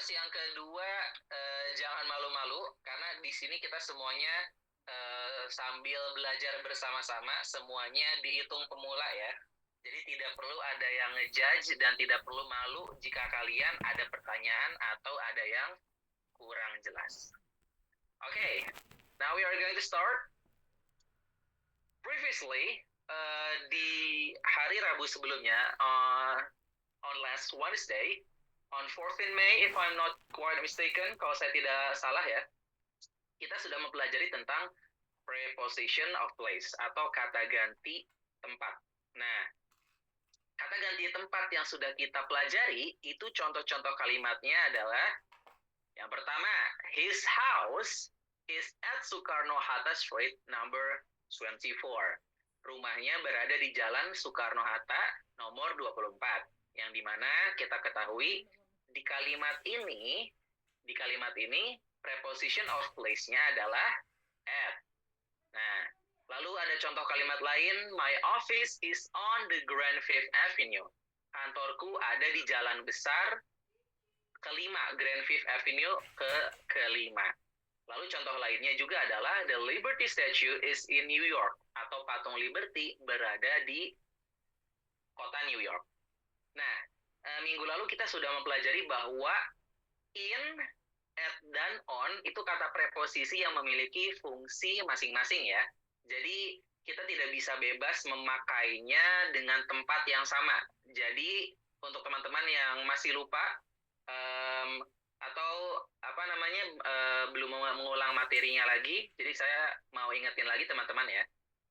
Terus yang kedua, jangan malu-malu karena di sini kita semuanya sambil belajar bersama-sama, semuanya dihitung pemula ya. Jadi tidak perlu ada yang ngejudge dan tidak perlu malu jika kalian ada pertanyaan atau ada yang kurang jelas. Okay, now we are going to start. Previously, di hari Rabu sebelumnya, on last Wednesday, on 14 May, if I'm not quite mistaken, kalau saya tidak salah ya, kita sudah mempelajari tentang preposition of place atau kata ganti tempat. Nah, kata ganti tempat yang sudah kita pelajari, itu contoh-contoh kalimatnya adalah, yang pertama, his house is at Soekarno-Hatta Street number 24. Rumahnya berada di Jalan Soekarno-Hatta nomor 24. Yang dimana kita ketahui di kalimat ini preposition of place-nya adalah at. Nah, lalu ada contoh kalimat lain, my office is on the Grand Fifth Avenue. Kantorku ada di Jalan Besar kelima, Grand Fifth Avenue kelima. Lalu contoh lainnya juga adalah the Liberty Statue is in New York, atau patung Liberty berada di kota New York. Nah, minggu lalu kita sudah mempelajari bahwa in, at, dan on itu kata preposisi yang memiliki fungsi masing-masing ya. Jadi kita tidak bisa bebas memakainya dengan tempat yang sama. Jadi untuk teman-teman yang masih lupa atau belum mengulang materinya lagi, jadi saya mau ingetin lagi teman-teman ya.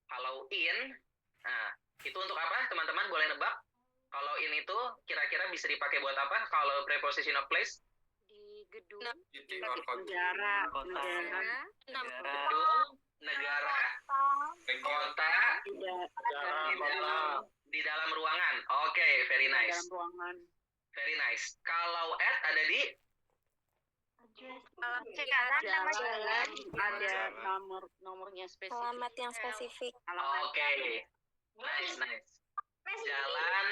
Kalau in, itu untuk apa teman-teman, boleh nebak? Kalau in itu kira-kira bisa dipakai buat apa kalau preposition of place? Di gedung, negara, negara, kota, di dalam ruangan. Oke, very nice. Dalam ruangan. Very nice. Kalau at ada di Jalan, ada nomornya spesifik. alamat yang spesifik. Oke. Nice. Jalan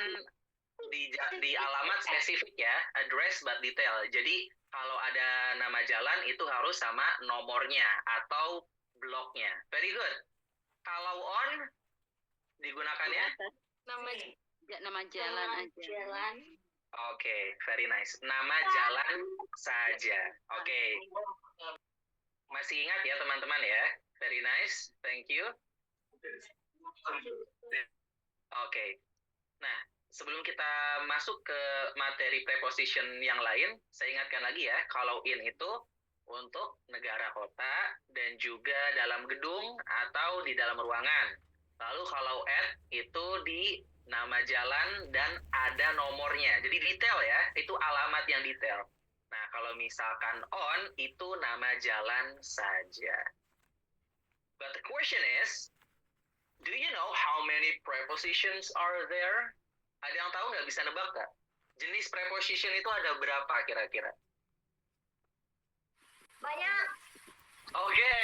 di alamat spesifik ya, address but detail. Jadi kalau ada nama jalan itu harus sama nomornya atau bloknya. Very good. Kalau on digunakannya nama jalan aja. Oke, very nice. Nama jalan saja. Oke. Masih ingat ya teman-teman ya? Very nice. Thank you. Oke. Nah, sebelum kita masuk ke materi preposition yang lain, saya ingatkan lagi ya, kalau in itu untuk negara kota dan juga dalam gedung atau di dalam ruangan. Lalu kalau at itu di nama jalan dan ada nomornya. Jadi detail ya, itu alamat yang detail. Nah, kalau misalkan on itu nama jalan saja. But the question is, do you know how many prepositions are there? Ada yang tahu nggak, bisa nebak nggak? Jenis preposition itu ada berapa kira-kira? Banyak. Oke,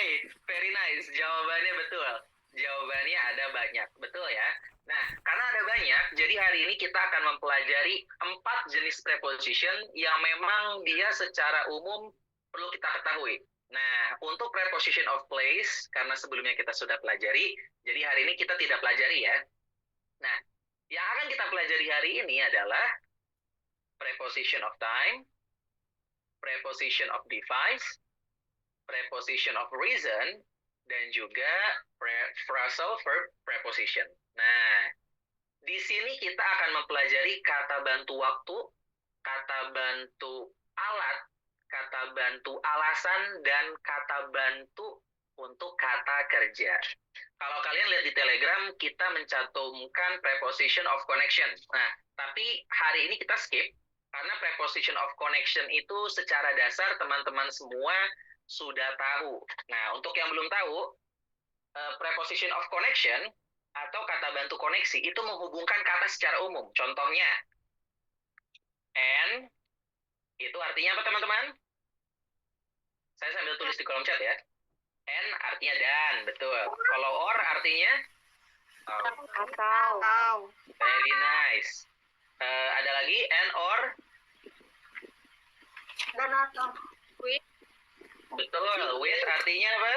very nice. Jawabannya betul. Jawabannya ada banyak. Betul ya? Nah, karena ada banyak, jadi hari ini kita akan mempelajari 4 jenis preposition yang memang dia secara umum perlu kita ketahui. Nah, untuk preposition of place, karena sebelumnya kita sudah pelajari, jadi hari ini kita tidak pelajari ya. Nah, yang akan kita pelajari hari ini adalah preposition of time, preposition of device, preposition of reason, dan juga phrasal verb preposition. Nah, di sini kita akan mempelajari kata bantu waktu, kata bantu alat, kata bantu alasan, dan kata bantu untuk kata kerja. Kalau kalian lihat di Telegram, kita mencantumkan preposition of connection. Nah, tapi hari ini kita skip, karena preposition of connection itu secara dasar teman-teman semua sudah tahu. Nah, untuk yang belum tahu, preposition of connection atau kata bantu koneksi itu menghubungkan kata secara umum. Contohnya, and itu artinya apa teman-teman? Saya sambil tulis di kolom chat ya. And artinya dan, betul. Kalau or artinya? Atau. Very nice. Ada lagi and or? atau Betul, with artinya apa?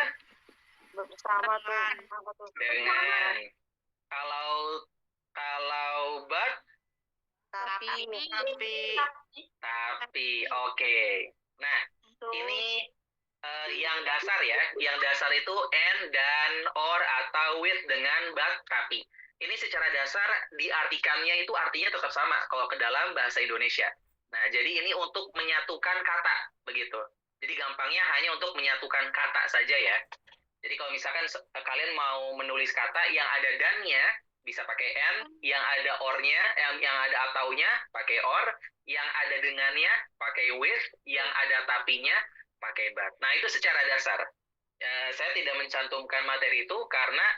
bersama tuh. Apa tuh? Dengan. Kalau but, Tapi tapi. Oke. Nah, ini yang dasar ya. Yang dasar itu and, dan, or, atau with dengan but, tapi. Ini secara dasar diartikannya itu artinya tetap sama kalau ke dalam bahasa Indonesia. Nah, jadi ini untuk menyatukan kata, begitu. Jadi gampangnya hanya untuk menyatukan kata saja ya. Jadi kalau misalkan kalian mau menulis kata yang ada dannya, bisa pakai and, yang ada or-nya, yang ada ataunya, pakai or, yang ada dengannya, pakai with, yang ada tapinya, pakai but. Nah, itu secara dasar. Saya tidak mencantumkan materi itu karena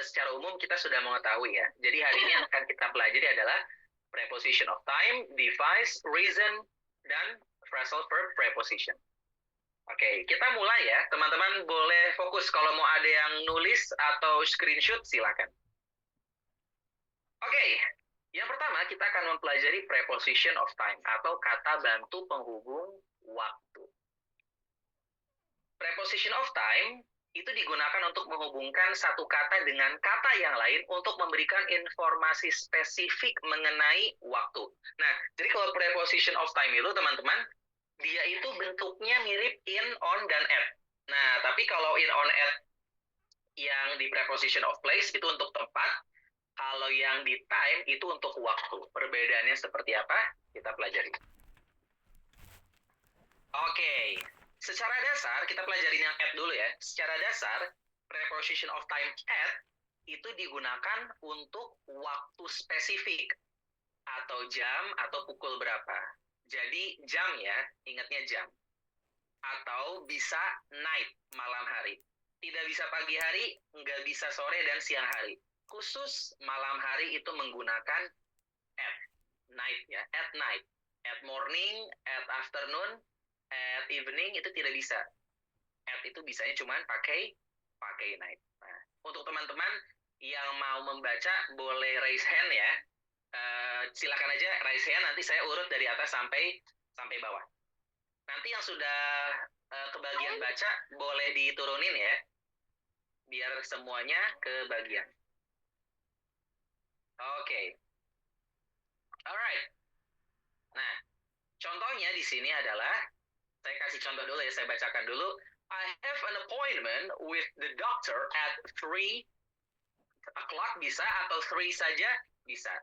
secara umum kita sudah mengetahui ya. Jadi hari ini yang akan kita pelajari adalah preposition of time, device, reason, dan phrasal verb preposition. Oke, kita mulai ya. Teman-teman boleh fokus kalau mau ada yang nulis atau screenshot, silakan. Oke, yang pertama kita akan mempelajari preposition of time atau kata bantu penghubung waktu. Preposition of time itu digunakan untuk menghubungkan satu kata dengan kata yang lain untuk memberikan informasi spesifik mengenai waktu. Nah, jadi kalau preposition of time itu teman-teman, dia itu bentuknya mirip in, on, dan at. Nah, tapi kalau in, on, at yang di preposition of place itu untuk tempat, kalau yang di time itu untuk waktu. Perbedaannya seperti apa? Kita pelajari. Oke. Secara dasar, kita pelajarin yang at dulu ya. Secara dasar, preposition of time at itu digunakan untuk waktu spesifik. Atau jam, atau pukul berapa. Jadi jam ya, ingatnya jam. Atau bisa night, malam hari. Tidak bisa pagi hari, nggak bisa sore dan siang hari. Khusus malam hari itu menggunakan at night ya, at night. At morning, at afternoon, at evening itu tidak bisa. At itu bisanya cuma pakai night. Nah, untuk teman-teman yang mau membaca boleh raise hand ya. Silakan aja raise hand, nanti saya urut dari atas sampai bawah. Nanti yang sudah kebagian baca boleh diturunin ya. Biar semuanya kebagian. Oke. Alright. Nah, contohnya di sini adalah saya kasih contoh dulu ya, saya bacakan dulu. I have an appointment with the doctor at 3 o'clock bisa atau 3 saja bisa.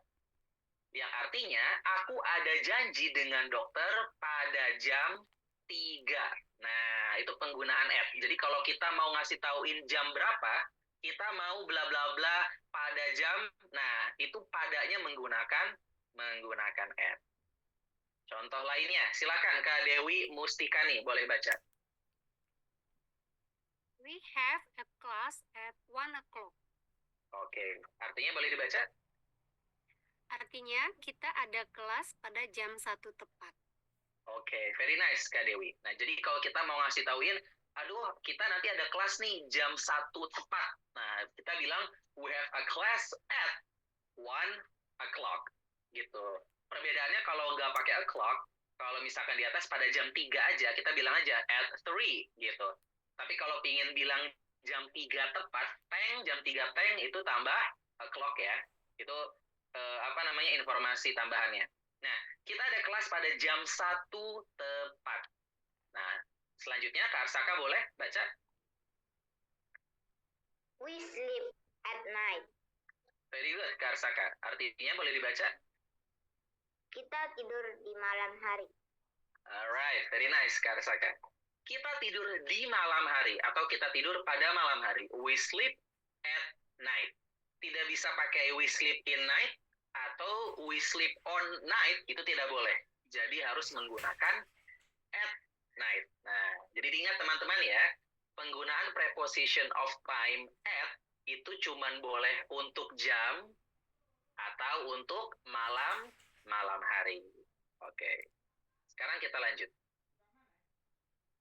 Yang artinya aku ada janji dengan dokter pada jam 3. Nah, itu penggunaan at. Jadi kalau kita mau ngasih tauin jam berapa, kita mau bla bla bla pada jam, nah itu padanya menggunakan at. Contoh lainnya, silakan Kak Dewi Mustikani, boleh baca. We have a class at 1 o'clock. Oke, artinya boleh dibaca? Artinya kita ada kelas pada jam 1 tepat. Oke, very nice Kak Dewi. Nah, jadi kalau kita mau ngasih tauin, aduh, kita nanti ada kelas nih jam 1 tepat. Nah, kita bilang, we have a class at 1 o'clock. Gitu. Perbedaannya kalau nggak pakai o'clock, kalau misalkan di atas pada jam 3 aja, kita bilang aja at 3, gitu. Tapi kalau pingin bilang jam 3 tepat, jam 3 itu tambah o'clock ya. Itu informasi tambahannya. Nah, kita ada kelas pada jam 1 tepat. Nah, selanjutnya Kak Arsaka boleh baca? We sleep at night. Very good, Kak Arsaka. Artinya boleh dibaca? Kita tidur di malam hari. Alright, very nice, Kak Arsaka. Kita tidur di malam hari atau kita tidur pada malam hari. We sleep at night. Tidak bisa pakai we sleep in night atau we sleep on night, itu tidak boleh. Jadi harus menggunakan at night. Nah, jadi diingat teman-teman ya, penggunaan preposition of time at itu cuman boleh untuk jam atau untuk malam hari. Oke. Sekarang kita lanjut.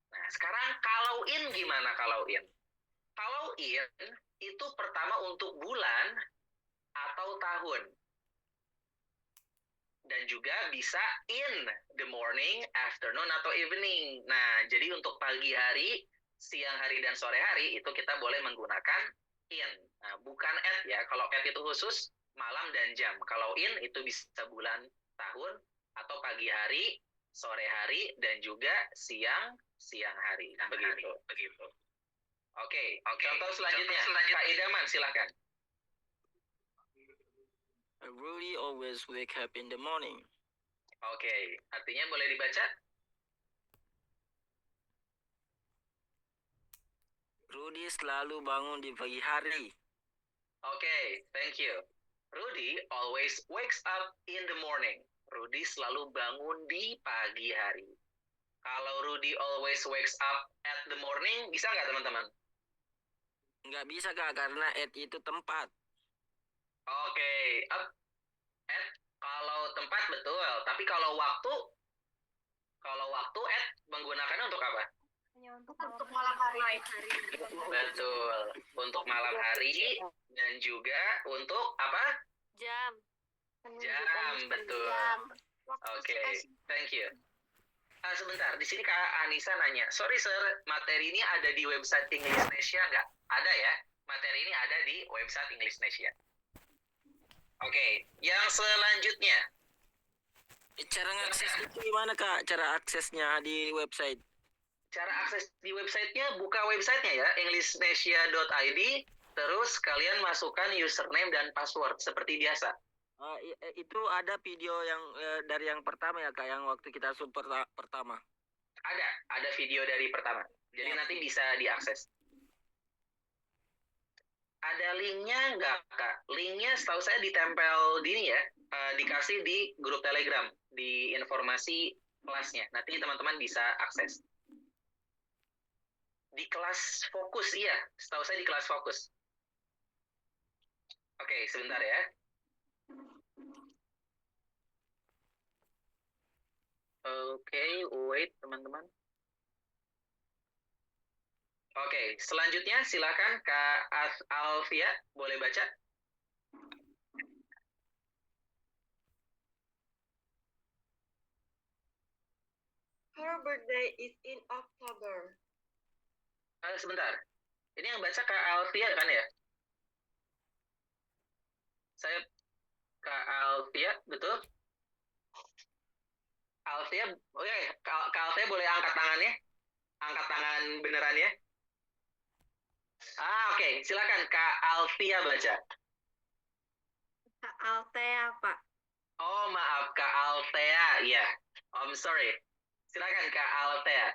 Nah, sekarang kalau in gimana kalau in? Kalau in itu pertama untuk bulan atau tahun. dan juga bisa in the morning, afternoon, atau evening. Nah, jadi untuk pagi hari, siang hari, dan sore hari, itu kita boleh menggunakan in. Nah, bukan at ya. Kalau at itu khusus malam dan jam. Kalau in itu bisa bulan, tahun, atau pagi hari, sore hari, dan juga siang hari. Begitu. Oke. Contoh selanjutnya. Kak Idaman, silakan. Rudy always wake up in the morning. Oke, artinya boleh dibaca? Rudy selalu bangun di pagi hari. Oke, thank you. Rudy always wakes up in the morning. Rudy selalu bangun di pagi hari. Kalau Rudy always wakes up at the morning, bisa nggak teman-teman? Nggak bisa Kak, karena at itu tempat. Oke, up, at, kalau tempat betul. Tapi kalau waktu at menggunakannya untuk apa? Untuk malam hari. Betul, untuk malam hari dan juga untuk apa? Jam. Jam, betul. Oke, thank you. Sebentar, di sini Kak Anissa nanya, sorry sir, materi ini ada di website English Nesia nggak? Ada ya, materi ini ada di website English Nesia. Oke, yang selanjutnya. Cara ngakses itu gimana Kak? Cara aksesnya di website? Cara akses di websitenya, buka websitenya ya, englishnesia.id, terus kalian masukkan username dan password seperti biasa. Itu ada video yang dari yang pertama ya Kak, yang waktu kita pertama. Ada video dari pertama. Jadi nanti bisa diakses. Ada linknya nggak Kak? Linknya setahu saya ditempel di ini ya, dikasih di grup Telegram, di informasi kelasnya. Nanti teman-teman bisa akses. Di kelas fokus, iya. Setahu saya di kelas fokus. Oke, sebentar ya. Oke, wait teman-teman. Oke, selanjutnya silakan Kak Alfia, boleh baca? Her birthday is in October. Sebentar. Ini yang baca Kak Alfia kan ya? Saya Kak Alfia, betul? Alfia, oke, Kak Alfia boleh angkat tangannya? Angkat tangan beneran ya? Oke, silakan Kak Alfia baca. Kak Altea, Pak. Oh, maaf, Kak Altea, ya. I'm sorry. Silakan Kak Altea.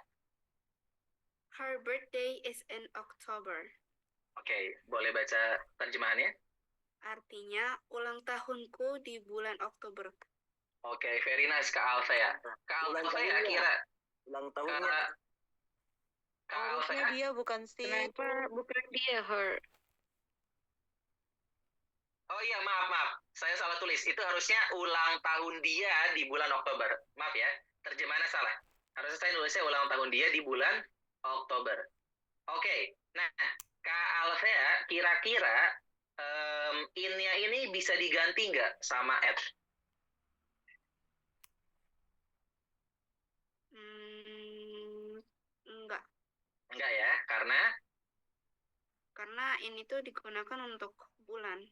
Her birthday is in October. Oke, boleh baca terjemahannya? Artinya ulang tahunku di bulan Oktober. Oke, very nice Kak Alfea. Kak Ulang Alfea tahunnya. kira Ulang tahunnya. Kak Harusnya Alfea, dia bukan si. Bukan dia, her. oh iya, maaf. Saya salah tulis. Itu harusnya ulang tahun dia di bulan Oktober. Maaf ya, terjemahannya salah. Harusnya saya nulisnya ulang tahun dia di bulan Oktober. Oke, nah Kak Alfea, kira-kira in-nya ini bisa diganti nggak sama at? Enggak. Enggak ya, Karena ini tuh digunakan untuk bulan.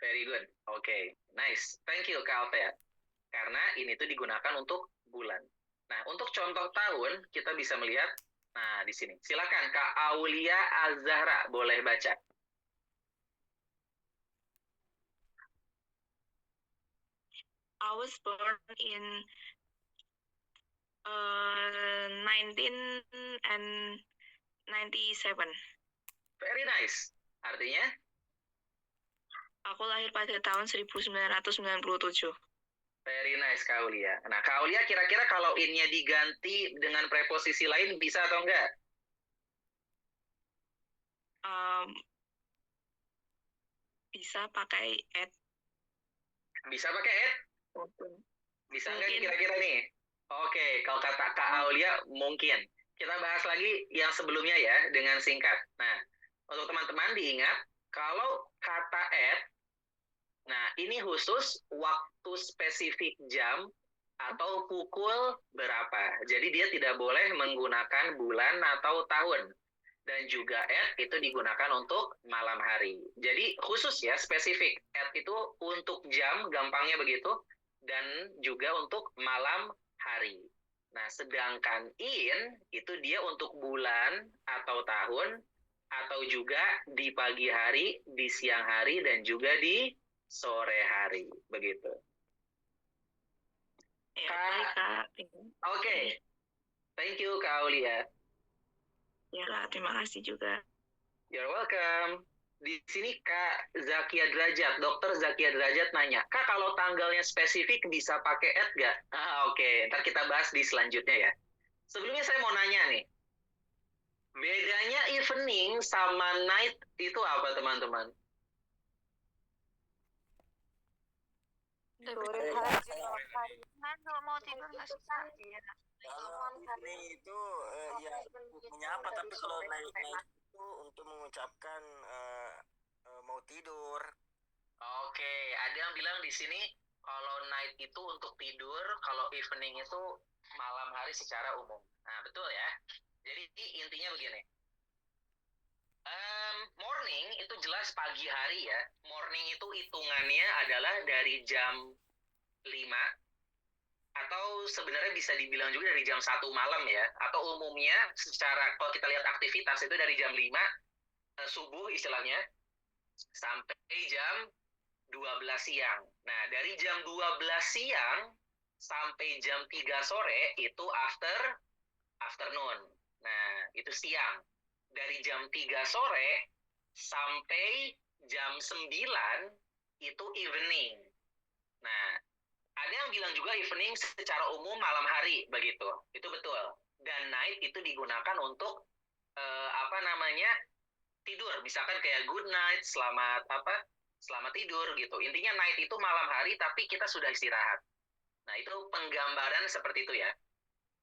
very good. Oke, nice. Thank you Kak Alfea. Karena ini tuh digunakan untuk bulan. Nah, untuk contoh tahun kita bisa melihat, nah di sini. Silakan Kak Aulia Azahra, boleh baca. I was born in 1997. Very nice. Artinya, Aku lahir pada tahun 1997. very nice Kak Aulia. Nah, Kak Aulia kira-kira kalau in-nya diganti dengan preposisi lain bisa atau enggak? Bisa pakai at. Bisa pakai at? Bisa nggak Mungkin. kira-kira nih? Oke, kalau kata Kak Aulia mungkin. Kita bahas lagi yang sebelumnya ya dengan singkat. Nah, untuk teman-teman diingat kalau kata at Nah, ini khusus waktu spesifik jam atau pukul berapa. Jadi dia tidak boleh menggunakan bulan atau tahun. Dan juga at itu digunakan untuk malam hari. Jadi khusus ya, spesifik. At itu untuk jam, gampangnya begitu. Dan juga untuk malam hari. Nah, sedangkan in itu dia untuk bulan atau tahun, atau juga di pagi hari, di siang hari, dan juga di sore hari. Begitu. Ya, baik, Kak. Oke. Thank you, Kak Aulia. Ya, Kak. Terima kasih juga. You're welcome. Di sini Kak Zakia Derajat, Dokter Zakia Derajat nanya, Kak kalau tanggalnya spesifik bisa pakai at nggak? Oke. Ntar kita bahas di selanjutnya ya. Sebelumnya saya mau nanya nih, bedanya evening sama night itu apa teman-teman? Kalau mau tidur nggak susah. Ini itu ya menyapa, tapi kalau naik itu untuk mengucapkan mau tidur. Oke, ada yang bilang di sini kalau night itu untuk tidur, kalau evening itu malam hari secara umum. Nah, betul ya. Jadi intinya begini. Morning itu jelas pagi hari ya. Morning itu hitungannya adalah dari jam 5 atau sebenarnya bisa dibilang juga dari jam 1 malam ya. Atau umumnya secara kalau kita lihat aktivitas itu dari jam 5 subuh istilahnya sampai jam 12 siang. Nah, dari jam 12 siang sampai jam 3 sore itu afternoon. Nah, itu siang. Dari jam 3 sore sampai jam 9 itu evening. Nah, ada yang bilang juga evening secara umum malam hari, begitu. Itu betul. Dan night itu digunakan untuk tidur. Misalkan kayak good night, selamat tidur gitu. Intinya night itu malam hari tapi kita sudah istirahat. Nah, itu penggambaran seperti itu ya.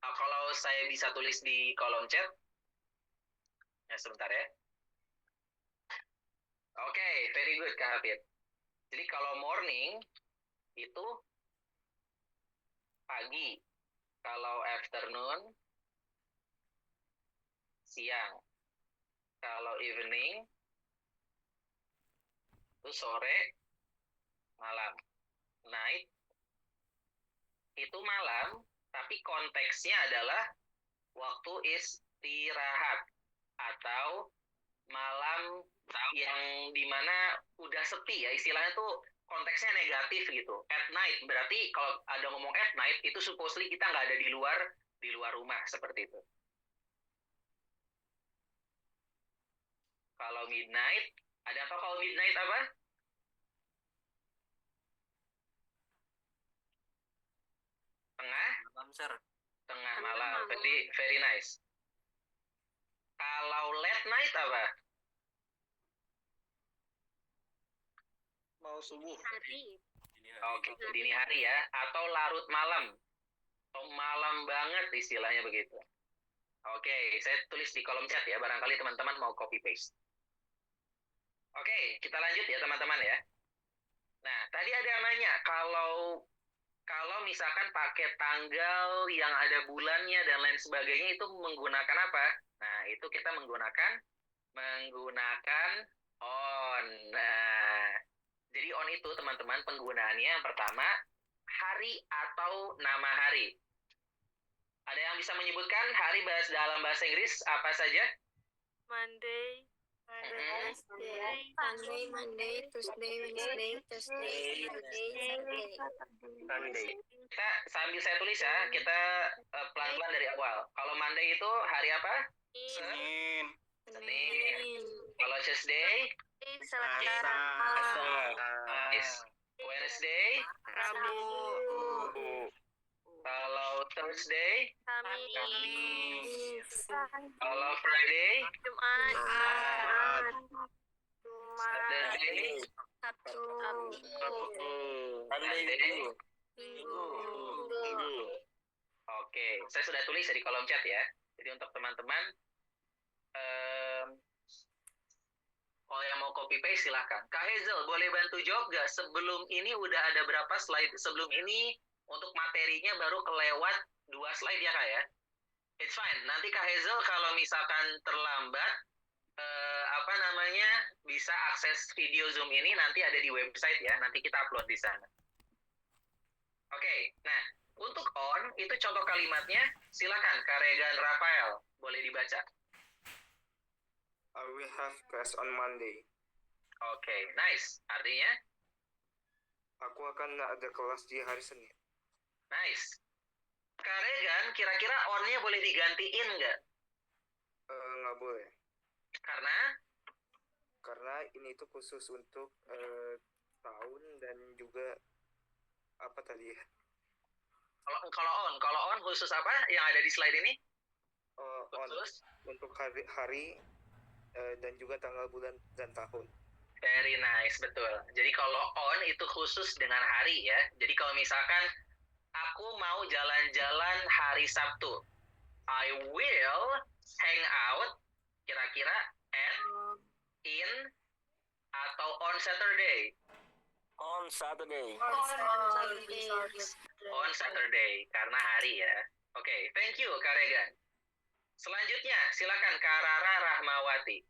Kalau saya bisa tulis di kolom chat. Ya, sebentar ya. Oke, very good Kak Hafid. Jadi kalau morning itu pagi. Kalau afternoon siang. Kalau evening itu sore, malam. Night itu malam, tapi konteksnya adalah waktu istirahat atau malam yang dimana udah sepi ya, istilahnya tuh konteksnya negatif gitu. At night berarti kalau ada ngomong at night itu supposedly kita nggak ada di luar rumah seperti itu. Kalau midnight, ada apa kalau midnight apa? Malam, sir. Tengah malam. Very, very nice. Kalau late night apa? Mau subuh. Hari. Oke, dini hari ya. Atau larut malam. Atau malam banget istilahnya begitu. Oke, saya tulis di kolom chat ya. Barangkali teman-teman mau copy paste. Oke, kita lanjut ya teman-teman ya. Nah, tadi ada yang nanya, kalau misalkan pakai tanggal yang ada bulannya dan lain sebagainya itu menggunakan apa? Nah, itu kita menggunakan on. Nah, jadi on itu teman-teman penggunaannya yang pertama hari atau nama hari. Ada yang bisa menyebutkan hari dalam bahasa Inggris apa saja? Monday, Monday, Tuesday, Wednesday, Thursday, Friday, Saturday. Monday. Kita sambil saya tulis ya, kita pelan-pelan dari awal. Kalau Monday itu hari apa? Senin. Senin. Kalau Tuesday? Selasa, Wednesday? Rabu, Kalau Thursday? Kamis, Kalau Friday? Jumat, Saturday? Sabtu, Monday? Minggu. Oke, saya sudah tulis di kolom chat ya. Jadi untuk teman-teman Kalau yang mau copy paste silahkan. Kak Hazel, boleh bantu jawab nggak? Sebelum ini udah ada berapa slide? Sebelum ini untuk materinya baru kelewat 2 slide ya Kak ya? It's fine. Nanti Kak Hazel kalau misalkan terlambat, apa namanya, bisa akses video Zoom ini nanti ada di website ya. Nanti kita upload di sana. Oke, nah untuk on itu contoh kalimatnya. Silakan Kak Regan Rafael, boleh dibaca. I will have class on Monday. Oke, nice. Artinya, Aku akan ada kelas di hari Senin. nice. Kak Regan, kira-kira on-nya boleh digantiin nggak? Nggak boleh. Karena ini tuh khusus untuk tahun dan juga apa tadi ya? Kalau on khusus apa yang ada di slide ini? On Khusus. untuk hari dan juga tanggal bulan dan tahun. Very nice, betul. Jadi kalau on itu khusus dengan hari ya. Jadi kalau misalkan aku mau jalan-jalan hari Sabtu, I will hang out kira-kira at, in, atau on Saturday. On Saturday. On Saturday, karena hari ya. Oke, thank you Kak Regan. Selanjutnya, silakan Kak Rara Rahmawati.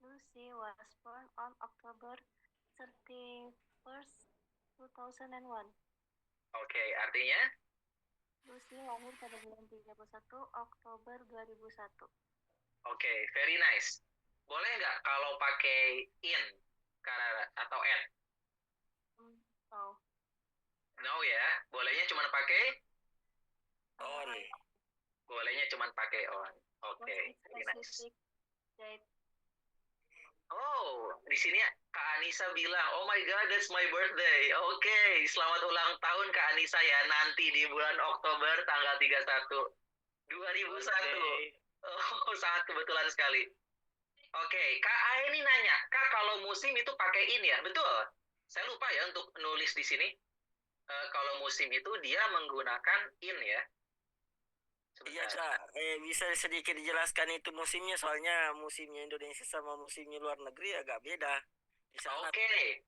Lucy was born on October 31st, 2001. Oke, artinya? Lucy lahir pada bulan 31 Oktober 2001. Oke, very nice. Boleh nggak kalau pakai in, Kak Rara, atau at? So, No ya, bolehnya cuma pakai? On. Bolehnya cuma pakai on. Oke, what's very the nice. specific date? Oh, di sini Kak Anissa bilang, oh my god, that's my birthday. Oke, selamat ulang tahun Kak Anissa ya, nanti di bulan Oktober tanggal 31, 2001. Oh, sangat kebetulan sekali. Oke, Kak Aini nanya, Kak kalau musim itu pakai in ya? Betul? Saya lupa ya untuk nulis di sini. Kalau musim itu dia menggunakan in ya. Iya Sebentar. Kak, bisa sedikit dijelaskan itu musimnya, soalnya musimnya Indonesia sama musimnya luar negeri agak beda. Di sana Oke.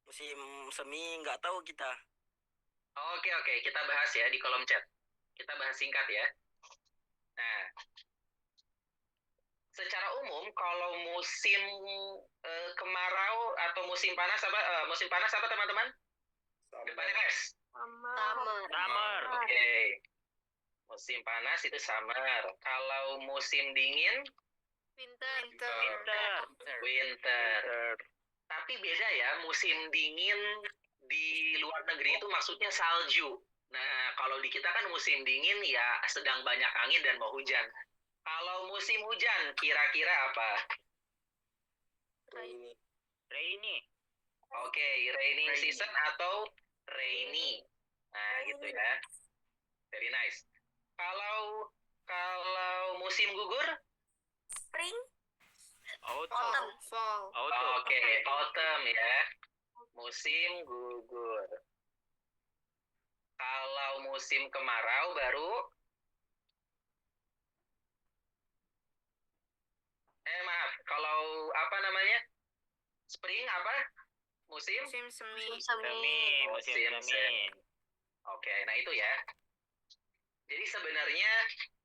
musim semi nggak tahu kita. Oke, kita bahas ya di kolom chat. Kita bahas singkat ya. Nah, secara umum kalau musim kemarau atau musim panas apa? Musim panas apa teman-teman? Depannya S. Summer. Oke. Musim panas itu summer. Kalau musim dingin, Winter. winter. Tapi beda ya, musim dingin di luar negeri itu maksudnya salju. Nah, kalau di kita kan musim dingin ya sedang banyak angin dan mau hujan. Kalau musim hujan, kira-kira apa? Rainy. Oke, rainy season atau rainy. Nah, gitu ya. Very nice. Kalau musim gugur? Fall. Oke, autumn ya. Musim gugur. Kalau musim kemarau baru maaf, kalau apa namanya? Spring apa? Musim? Musim semi. Musim semi. Oke, nah itu ya. Jadi sebenarnya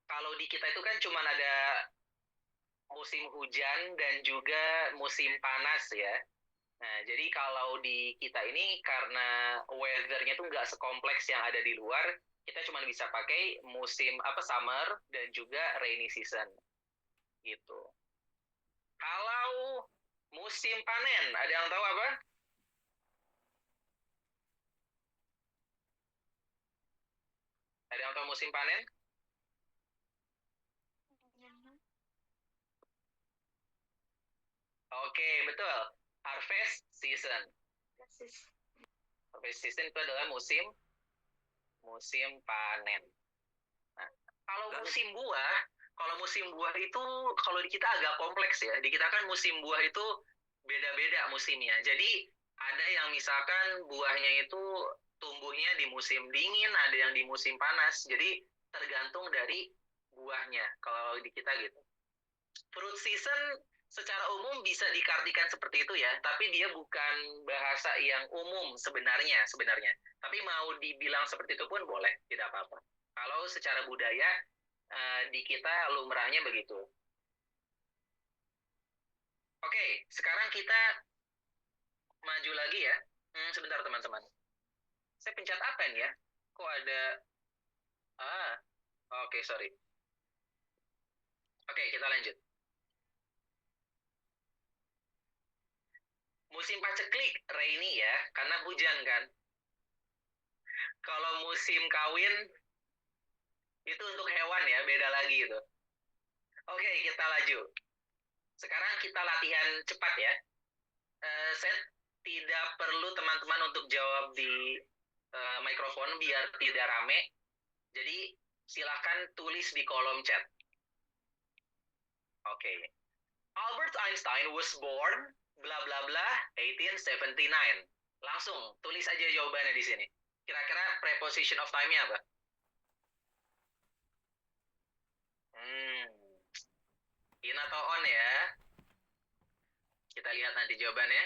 kalau di kita itu kan cuma ada musim hujan dan juga musim panas ya. Nah, jadi kalau di kita ini karena weather-nya tuh nggak sekompleks yang ada di luar, kita cuma bisa pakai musim apa summer dan juga rainy season. Gitu. Kalau musim panen, ada yang tahu apa? Ada yang tahu musim panen? Oke, betul. Harvest season. Harvest season itu adalah musim panen. Nah, kalau musim buah itu kalau di kita agak kompleks ya. Di kita kan musim buah itu beda-beda musimnya. Jadi ada yang misalkan buahnya itu tumbuhnya di musim dingin, ada yang di musim panas. Jadi tergantung dari buahnya kalau di kita gitu. Fruit season secara umum bisa dikartikan seperti itu ya, tapi dia bukan bahasa yang umum sebenarnya. Tapi mau dibilang seperti itu pun boleh, tidak apa-apa. Kalau secara budaya di kita lumrahnya begitu. Oke, sekarang kita maju lagi ya. Sebentar teman-teman. Saya pencet apa nih ya? Kok ada... Oke, sorry. Oke, kita lanjut. Musim paceklik, rainy ya, karena hujan kan. Kalau musim kawin, itu untuk hewan ya, beda lagi itu. Oke, kita laju. Sekarang kita latihan cepat ya. Saya tidak perlu teman-teman untuk jawab di mikrofon biar tidak rame. Jadi silakan tulis di kolom chat. Oke. Albert Einstein was born bla bla bla 1879. Langsung tulis aja jawabannya di sini. Kira-kira preposition of time-nya apa? In atau on ya? Kita lihat nanti jawabannya.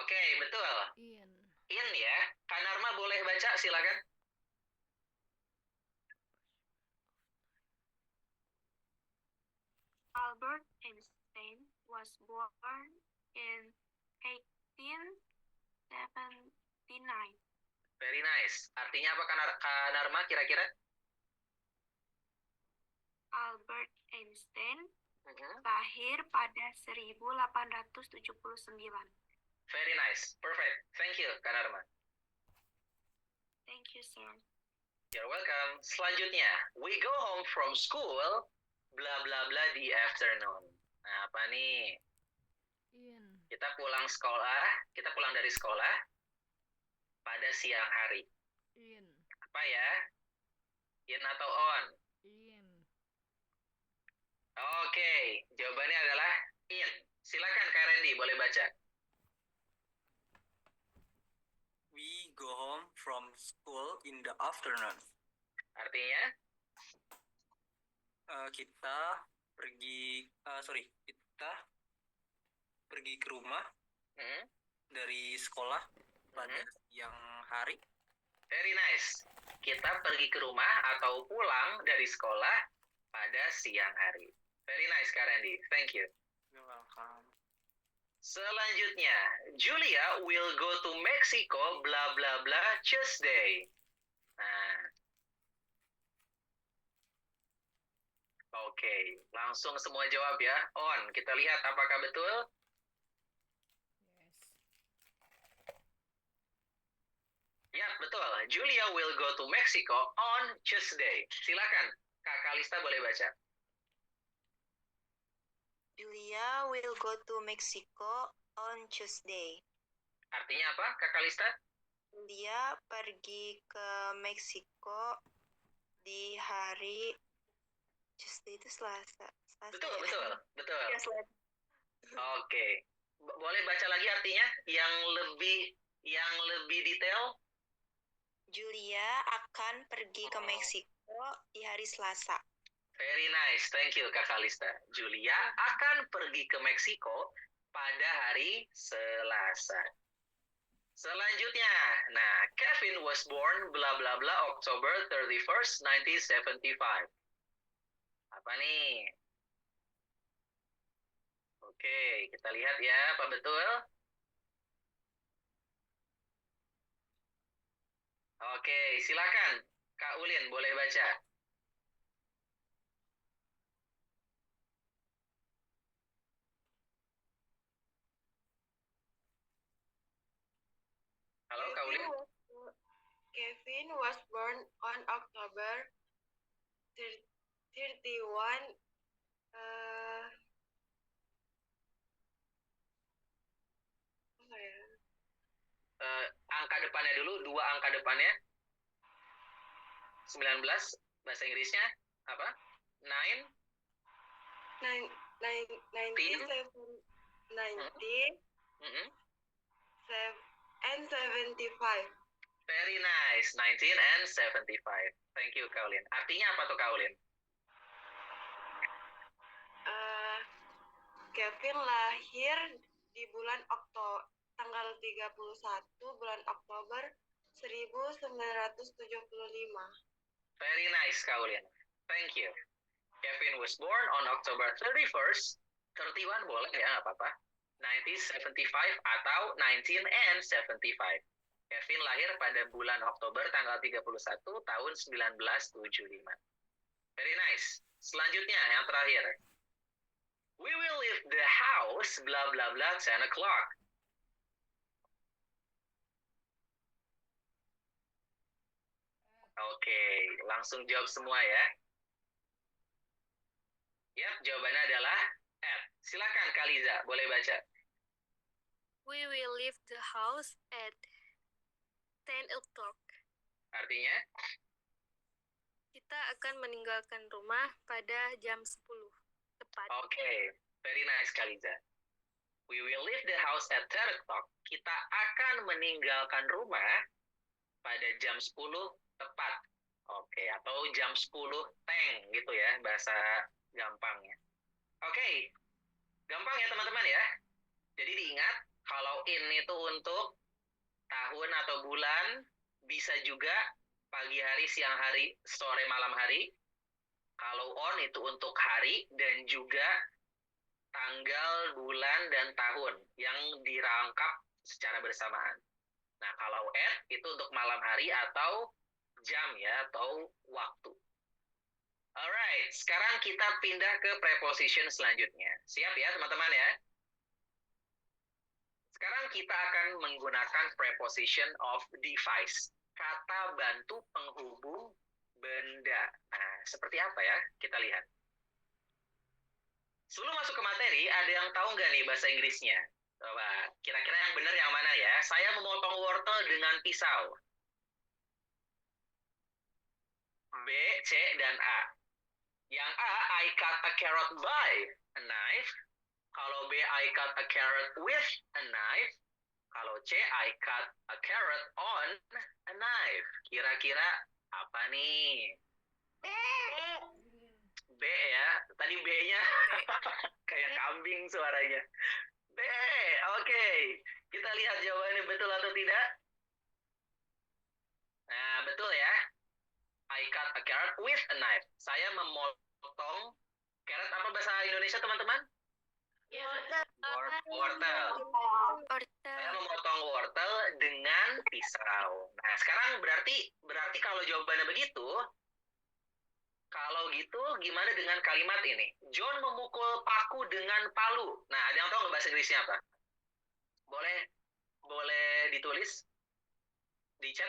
Oke, betul. In ya. Kak Narma boleh baca, silakan. Albert Einstein was born in 1879. Very nice. Artinya apa Kak Narma kira-kira? Albert Einstein lahir pada 1879. Very nice. Perfect. Thank you, Kak Narma. Thank you, sir. You're welcome. Selanjutnya, we go home from school, bla bla bla di afternoon. Nah, apa nih? Kita pulang dari sekolah pada siang hari. Apa ya? In atau on? Oke, jawabannya adalah in. Silakan Kak Randy, boleh baca. We go home from school in the afternoon. Artinya? Kita pergi ke rumah dari sekolah pada siang hari. Very nice. Kita pergi ke rumah atau pulang dari sekolah pada siang hari. Very nice, Kak Randy. Thank you. You're welcome. Selanjutnya, Julia will go to Mexico, bla bla bla, Tuesday. Nah, oke, langsung semua jawab ya. On, kita lihat apakah betul. Ya, betul. Julia will go to Mexico on Tuesday. Silakan, Kak Kalista boleh baca. Julia will go to Mexico on Tuesday. Artinya apa, Kak Kalista? Dia pergi ke Meksiko di hari Tuesday itu Selasa. Betul, betul, betul. Ya, Selasa. Oke. Boleh baca lagi artinya yang lebih detail? Julia akan pergi ke Meksiko di hari Selasa. Very nice, thank you Kak Kalista. Julia akan pergi ke Meksiko pada hari Selasa. Selanjutnya, nah, Kevin was born bla bla bla October 31st, 1975. Apa nih? Oke, kita lihat ya, apa betul? Oke, silakan. Kak Ulin, boleh baca. Halo, Kak Ulin. Kevin was born on October 31. Apa ya? Angka depannya dulu, 2 angka depannya. 19, bahasa Inggrisnya apa? 9? 19 and 75. Very nice, 19 and 75. Thank you, Kaulin. Artinya apa tuh, Kaulin? Kevin lahir di bulan tanggal 31 bulan Oktober 1975. Very nice, Kaulian. Thank you. Kevin was born on October 31st, 31 boleh ya, nggak apa-apa. 1975 atau 1975. Kevin lahir pada bulan Oktober tanggal 31 tahun 1975. Very nice. Selanjutnya, yang terakhir. We will leave the house, bla bla bla, 10 o'clock. Oke, langsung jawab semua ya. Yap, jawabannya adalah F. Silakan Kaliza, boleh baca. We will leave the house at 10 o'clock. Artinya, Kita akan meninggalkan rumah pada jam 10 tepat. oke, very nice Kaliza. We will leave the house at 10 o'clock. Kita akan meninggalkan rumah pada jam 10 tepat. Oke, atau jam 10 teng gitu ya, bahasa gampangnya. Oke, gampang ya teman-teman ya. Jadi diingat, kalau in itu untuk tahun atau bulan, bisa juga pagi hari, siang hari, sore, malam hari. Kalau on itu untuk hari dan juga tanggal, bulan, dan tahun yang dirangkap secara bersamaan. Nah, kalau at itu untuk malam hari atau jam ya, atau waktu. Alright, sekarang kita pindah ke preposition selanjutnya. Siap ya teman-teman ya? Sekarang kita akan menggunakan preposition of device. Kata bantu penghubung benda. Nah, seperti apa ya? Kita lihat. Sebelum masuk ke materi, ada yang tahu nggak nih bahasa Inggrisnya? Coba, kira-kira yang benar yang mana ya? Saya memotong wortel dengan pisau. B, C, dan A. Yang A, I cut a carrot by a knife. Kalau B, I cut a carrot with a knife. Kalau C, I cut a carrot on a knife. Kira-kira apa nih? B ya. Tadi B-nya kayak kambing suaranya. B, oke. Kita lihat jawabannya betul atau tidak. Nah, betul ya. I cut a carrot with a knife. Saya memotong carrot, apa bahasa Indonesia teman-teman? Wortel. Saya memotong wortel dengan pisau. Nah, sekarang berarti kalau jawabannya begitu, kalau gitu gimana dengan kalimat ini? John memukul paku dengan palu. Nah, ada yang tahu nggak bahasa Inggrisnya apa? Boleh ditulis di chat.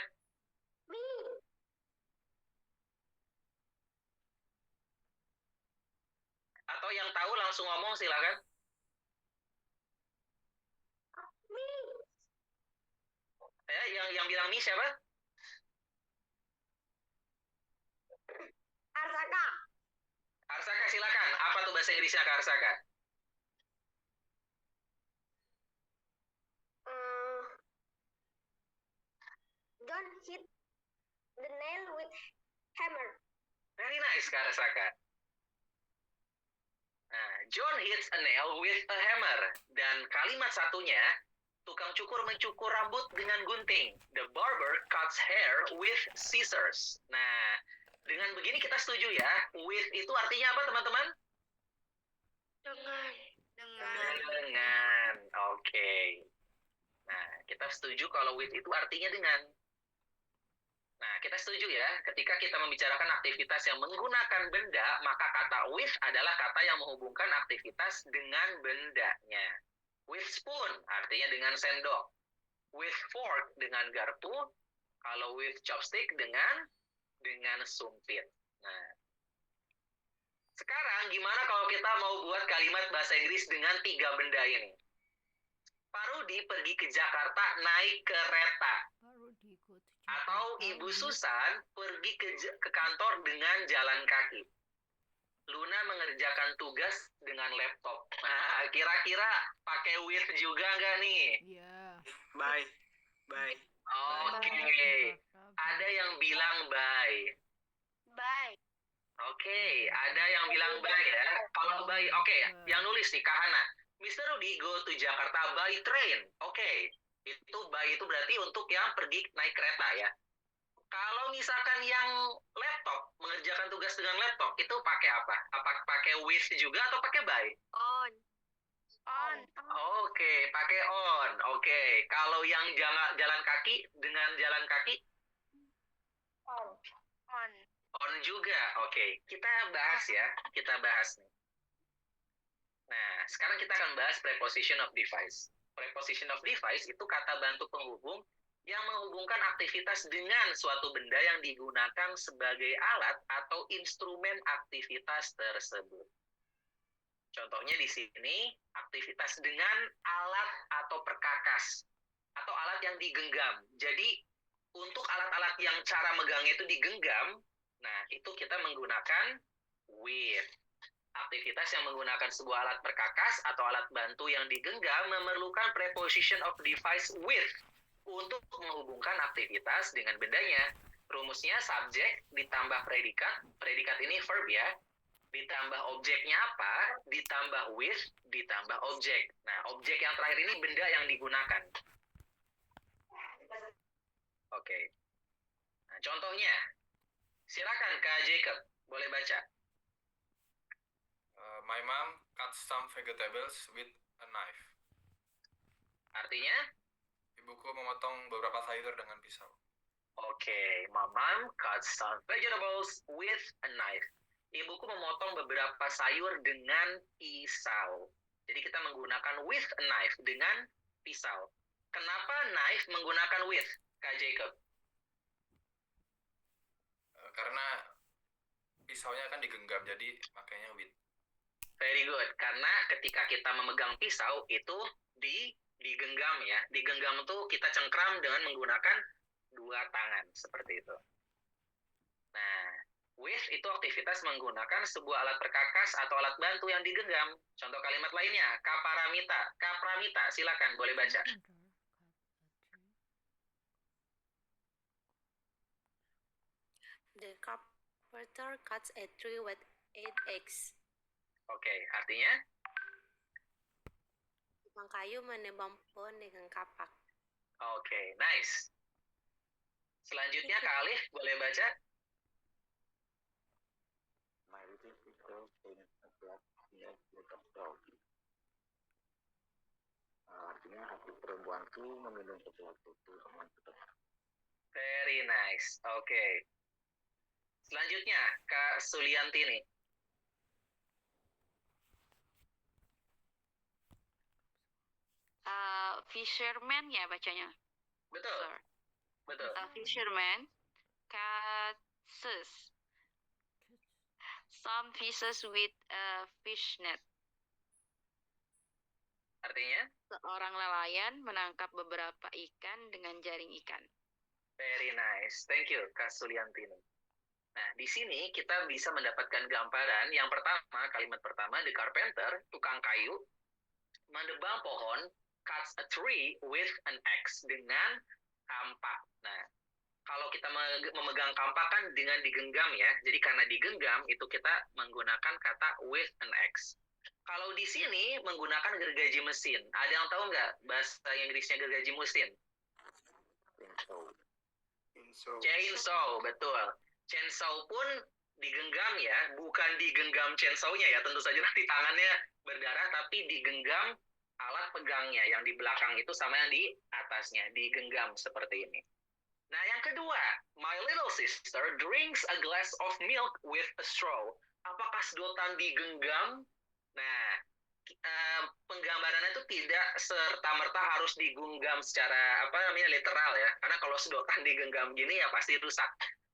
Atau yang tahu langsung ngomong silakan. Ya, yang bilang mi siapa? Arsaka silakan. Apa tuh bahasa Inggrisnya ke Arsaka? Don't hit the nail with hammer. Very nice, Kak Arsaka. Nah, John hits a nail with a hammer. Dan kalimat satunya, tukang cukur mencukur rambut dengan gunting. The barber cuts hair with scissors. Nah, dengan begini kita setuju ya. With itu artinya apa teman-teman? Dengan. Oke. Nah, kita setuju kalau with itu artinya dengan. Nah, kita setuju ya, ketika kita membicarakan aktivitas yang menggunakan benda, maka kata with adalah kata yang menghubungkan aktivitas dengan bendanya. With spoon, artinya dengan sendok. With fork, dengan garpu. Kalau with chopstick, dengan sumpit. Nah, sekarang gimana kalau kita mau buat kalimat bahasa Inggris dengan 3 benda ini? Pak Rudi pergi ke Jakarta naik kereta. Atau Ibu Susan pergi ke kantor dengan jalan kaki. Luna mengerjakan tugas dengan laptop. Nah, kira-kira pakai with juga nggak nih? Iya. Bye. Oke. Ada yang bilang bye. Bye. Oke, ada yang bilang by ya. Kalau by, oke, yang nulis nih Kahana. Mr. Rudi go to Jakarta by train. Oke, itu by itu berarti untuk yang pergi naik kereta ya. Kalau misalkan yang laptop, mengerjakan tugas dengan laptop, itu pakai apa? Apa pakai with juga atau pakai by? On. Oke, pakai on. Oke, kalau yang jalan kaki dengan jalan kaki, On. on juga. Oke, kita bahas ya. Kita bahas nih. Nah, sekarang kita akan bahas preposition of device. Preposition of device itu kata bantu penghubung yang menghubungkan aktivitas dengan suatu benda yang digunakan sebagai alat atau instrumen aktivitas tersebut. Contohnya di sini, aktivitas dengan alat atau perkakas atau alat yang digenggam. Jadi, untuk alat-alat yang cara megangnya itu digenggam, nah itu kita menggunakan with. Aktivitas yang menggunakan sebuah alat perkakas atau alat bantu yang digenggam memerlukan preposition of device with untuk menghubungkan aktivitas dengan bendanya. Rumusnya subjek ditambah predikat, predikat ini verb ya, ditambah objeknya apa, ditambah with, ditambah objek. Nah, objek yang terakhir ini benda yang digunakan. Oke. Nah, contohnya, silakan Kak Jacob, boleh baca. My mom cuts some vegetables with a knife. Artinya, Ibuku memotong beberapa sayur dengan pisau. oke, my mom cuts some vegetables with a knife. Ibuku memotong beberapa sayur dengan pisau. Jadi kita menggunakan with a knife, dengan pisau. Kenapa knife menggunakan with, Kak Jacob? Karena pisaunya kan digenggam, jadi makanya with. Very good. Karena ketika kita memegang pisau itu digenggam ya. Digenggam itu kita cengkram dengan menggunakan dua tangan seperti itu. Nah, with itu aktivitas menggunakan sebuah alat perkakas atau alat bantu yang digenggam. Contoh kalimat lainnya, kaparamita. Kapramita, silakan boleh baca. The carpenter cuts a tree with 8 eggs. Oke, artinya Tukang kayu menebang pohon dengan kapak. oke, nice. Selanjutnya Kak Alif boleh baca. My little sister painted a black snake with a straw. Artinya hati perempuanku meminum sebuah susu dengan pedang. Very nice. Oke. Selanjutnya Kak Suliantini. Fisherman ya bacanya. Betul. Betul. Fisherman catches some fishes with a fish net. Artinya? Seorang nelayan menangkap beberapa ikan dengan jaring ikan. Very nice. Thank you, Kak Suliantini. Nah, di sini kita bisa mendapatkan gambaran. Yang pertama, kalimat pertama, the carpenter, tukang kayu, menebang pohon, cuts a tree with an axe, dengan kampak. Nah, kalau kita memegang kampak kan dengan digenggam ya. Jadi karena digenggam, itu kita menggunakan kata with an axe. Kalau di sini menggunakan gergaji mesin. Ada yang tahu nggak bahasa Inggrisnya gergaji mesin? Chainsaw, betul. Chainsaw pun digenggam ya, bukan digenggam chainsaw-nya ya, tentu saja nanti tangannya berdarah, tapi digenggam alat pegangnya, yang di belakang itu sama yang di atasnya, digenggam seperti ini. Nah, yang kedua, my little sister drinks a glass of milk with a straw. Apakah sedotan digenggam? Nah, penggambarannya itu tidak serta-merta harus digenggam secara literal ya. Karena kalau sedotan digenggam gini ya pasti rusak.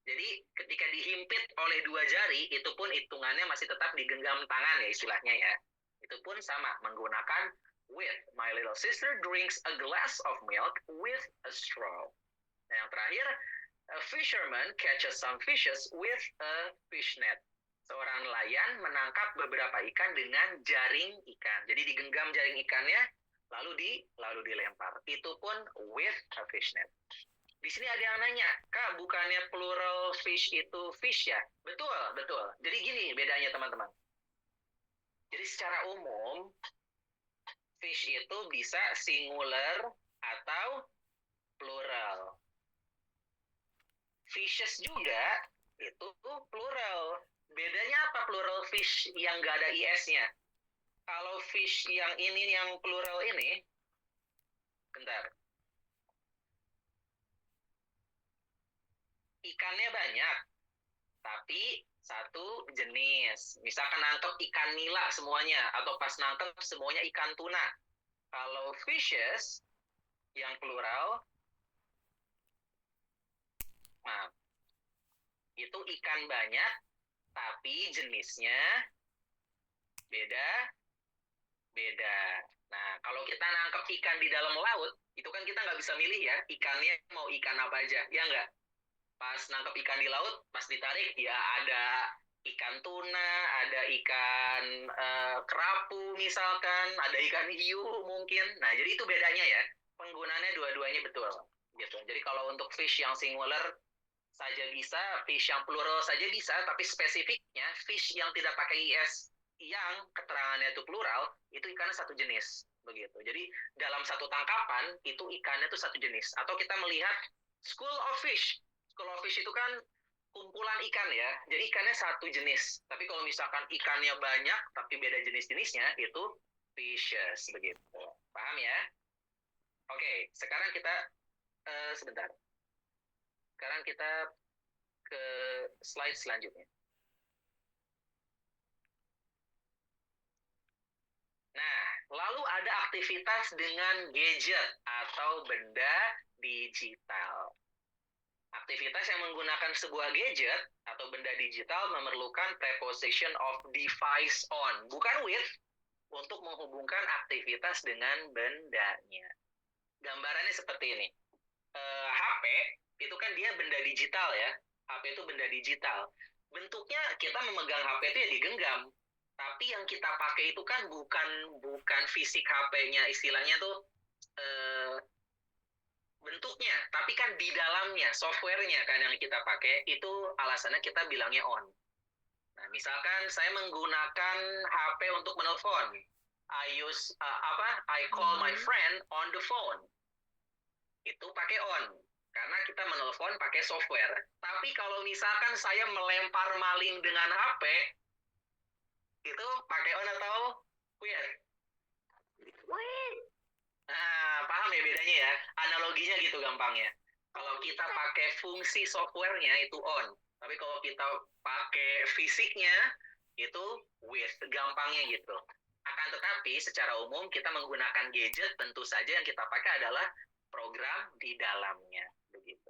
Jadi ketika dihimpit oleh dua jari, itu pun hitungannya masih tetap digenggam tangan ya istilahnya ya. Itu pun sama, menggunakan with. My little sister drinks a glass of milk with a straw. Nah, yang terakhir, a fisherman catches some fishes with a fish net. Seorang nelayan menangkap beberapa ikan dengan jaring ikan. Jadi digenggam jaring ikannya, lalu dilempar. Itu pun with a fish net. Di sini ada yang nanya, Kak, bukannya plural fish itu fish ya? Betul, betul. Jadi gini bedanya teman-teman. Jadi secara umum, fish itu bisa singular atau plural. Fishes juga itu plural. Bedanya apa plural fish yang nggak ada is-nya? Kalau fish yang ini, yang plural ini, bentar. Ikannya banyak, tapi satu jenis. Misalkan nangkep ikan nila semuanya, atau pas nangkep semuanya ikan tuna. Kalau fishes yang plural, nah, itu ikan banyak, tapi jenisnya beda. Nah, kalau kita nangkep ikan di dalam laut, itu kan kita nggak bisa milih ya, ikannya mau ikan apa aja, ya nggak? Pas nangkep ikan di laut, pas ditarik, ya ada ikan tuna, ada ikan kerapu misalkan, ada ikan hiu mungkin. Nah, jadi itu bedanya ya. Penggunaannya dua-duanya betul. Gitu. Jadi kalau untuk fish yang singular saja bisa, fish yang plural saja bisa, tapi spesifiknya fish yang tidak pakai is, yang keterangannya itu plural, itu ikannya satu jenis. Begitu. Jadi dalam satu tangkapan, itu ikannya itu satu jenis. Atau kita melihat school of fish. School of fish itu kan kumpulan ikan ya. Jadi ikannya satu jenis. Tapi kalau misalkan ikannya banyak tapi beda jenis-jenisnya, itu fishes begitu. Paham ya? Oke, sekarang kita sebentar. Sekarang kita ke slide selanjutnya. Nah, lalu ada aktivitas dengan gadget atau benda digital. Aktivitas yang menggunakan sebuah gadget atau benda digital memerlukan preposition of device on, bukan with, untuk menghubungkan aktivitas dengan bendanya. Gambarannya seperti ini. HP itu kan dia benda digital ya. HP itu benda digital. Bentuknya kita memegang HP itu ya digenggam. Tapi yang kita pakai itu kan bukan fisik HP-nya, istilahnya tuh bentuknya, tapi kan di dalamnya, software-nya kan yang kita pakai, itu alasannya kita bilangnya on. Nah, misalkan saya menggunakan HP untuk menelpon. I call my friend on the phone. Itu pakai on. Karena kita menelpon pakai software. Tapi kalau misalkan saya melempar maling dengan HP, itu pakai on atau with? Nah, paham ya bedanya ya? Analoginya gitu gampangnya. Kalau kita pakai fungsi software-nya itu on. Tapi kalau kita pakai fisiknya itu with. Gampangnya gitu. Akan tetapi secara umum kita menggunakan gadget, tentu saja yang kita pakai adalah program di dalamnya. Begitu.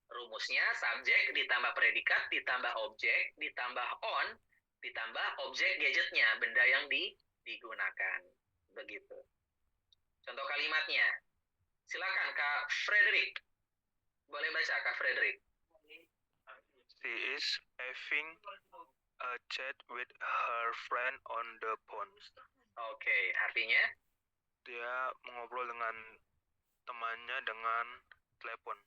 Rumusnya subjek ditambah predikat ditambah objek ditambah on ditambah objek gadgetnya, benda yang digunakan. Begitu. Contoh kalimatnya. Silakan Kak Frederick. Boleh baca Kak Frederick. She is having a chat with her friend on the phone. Oke, artinya? Dia mengobrol dengan temannya dengan telepon.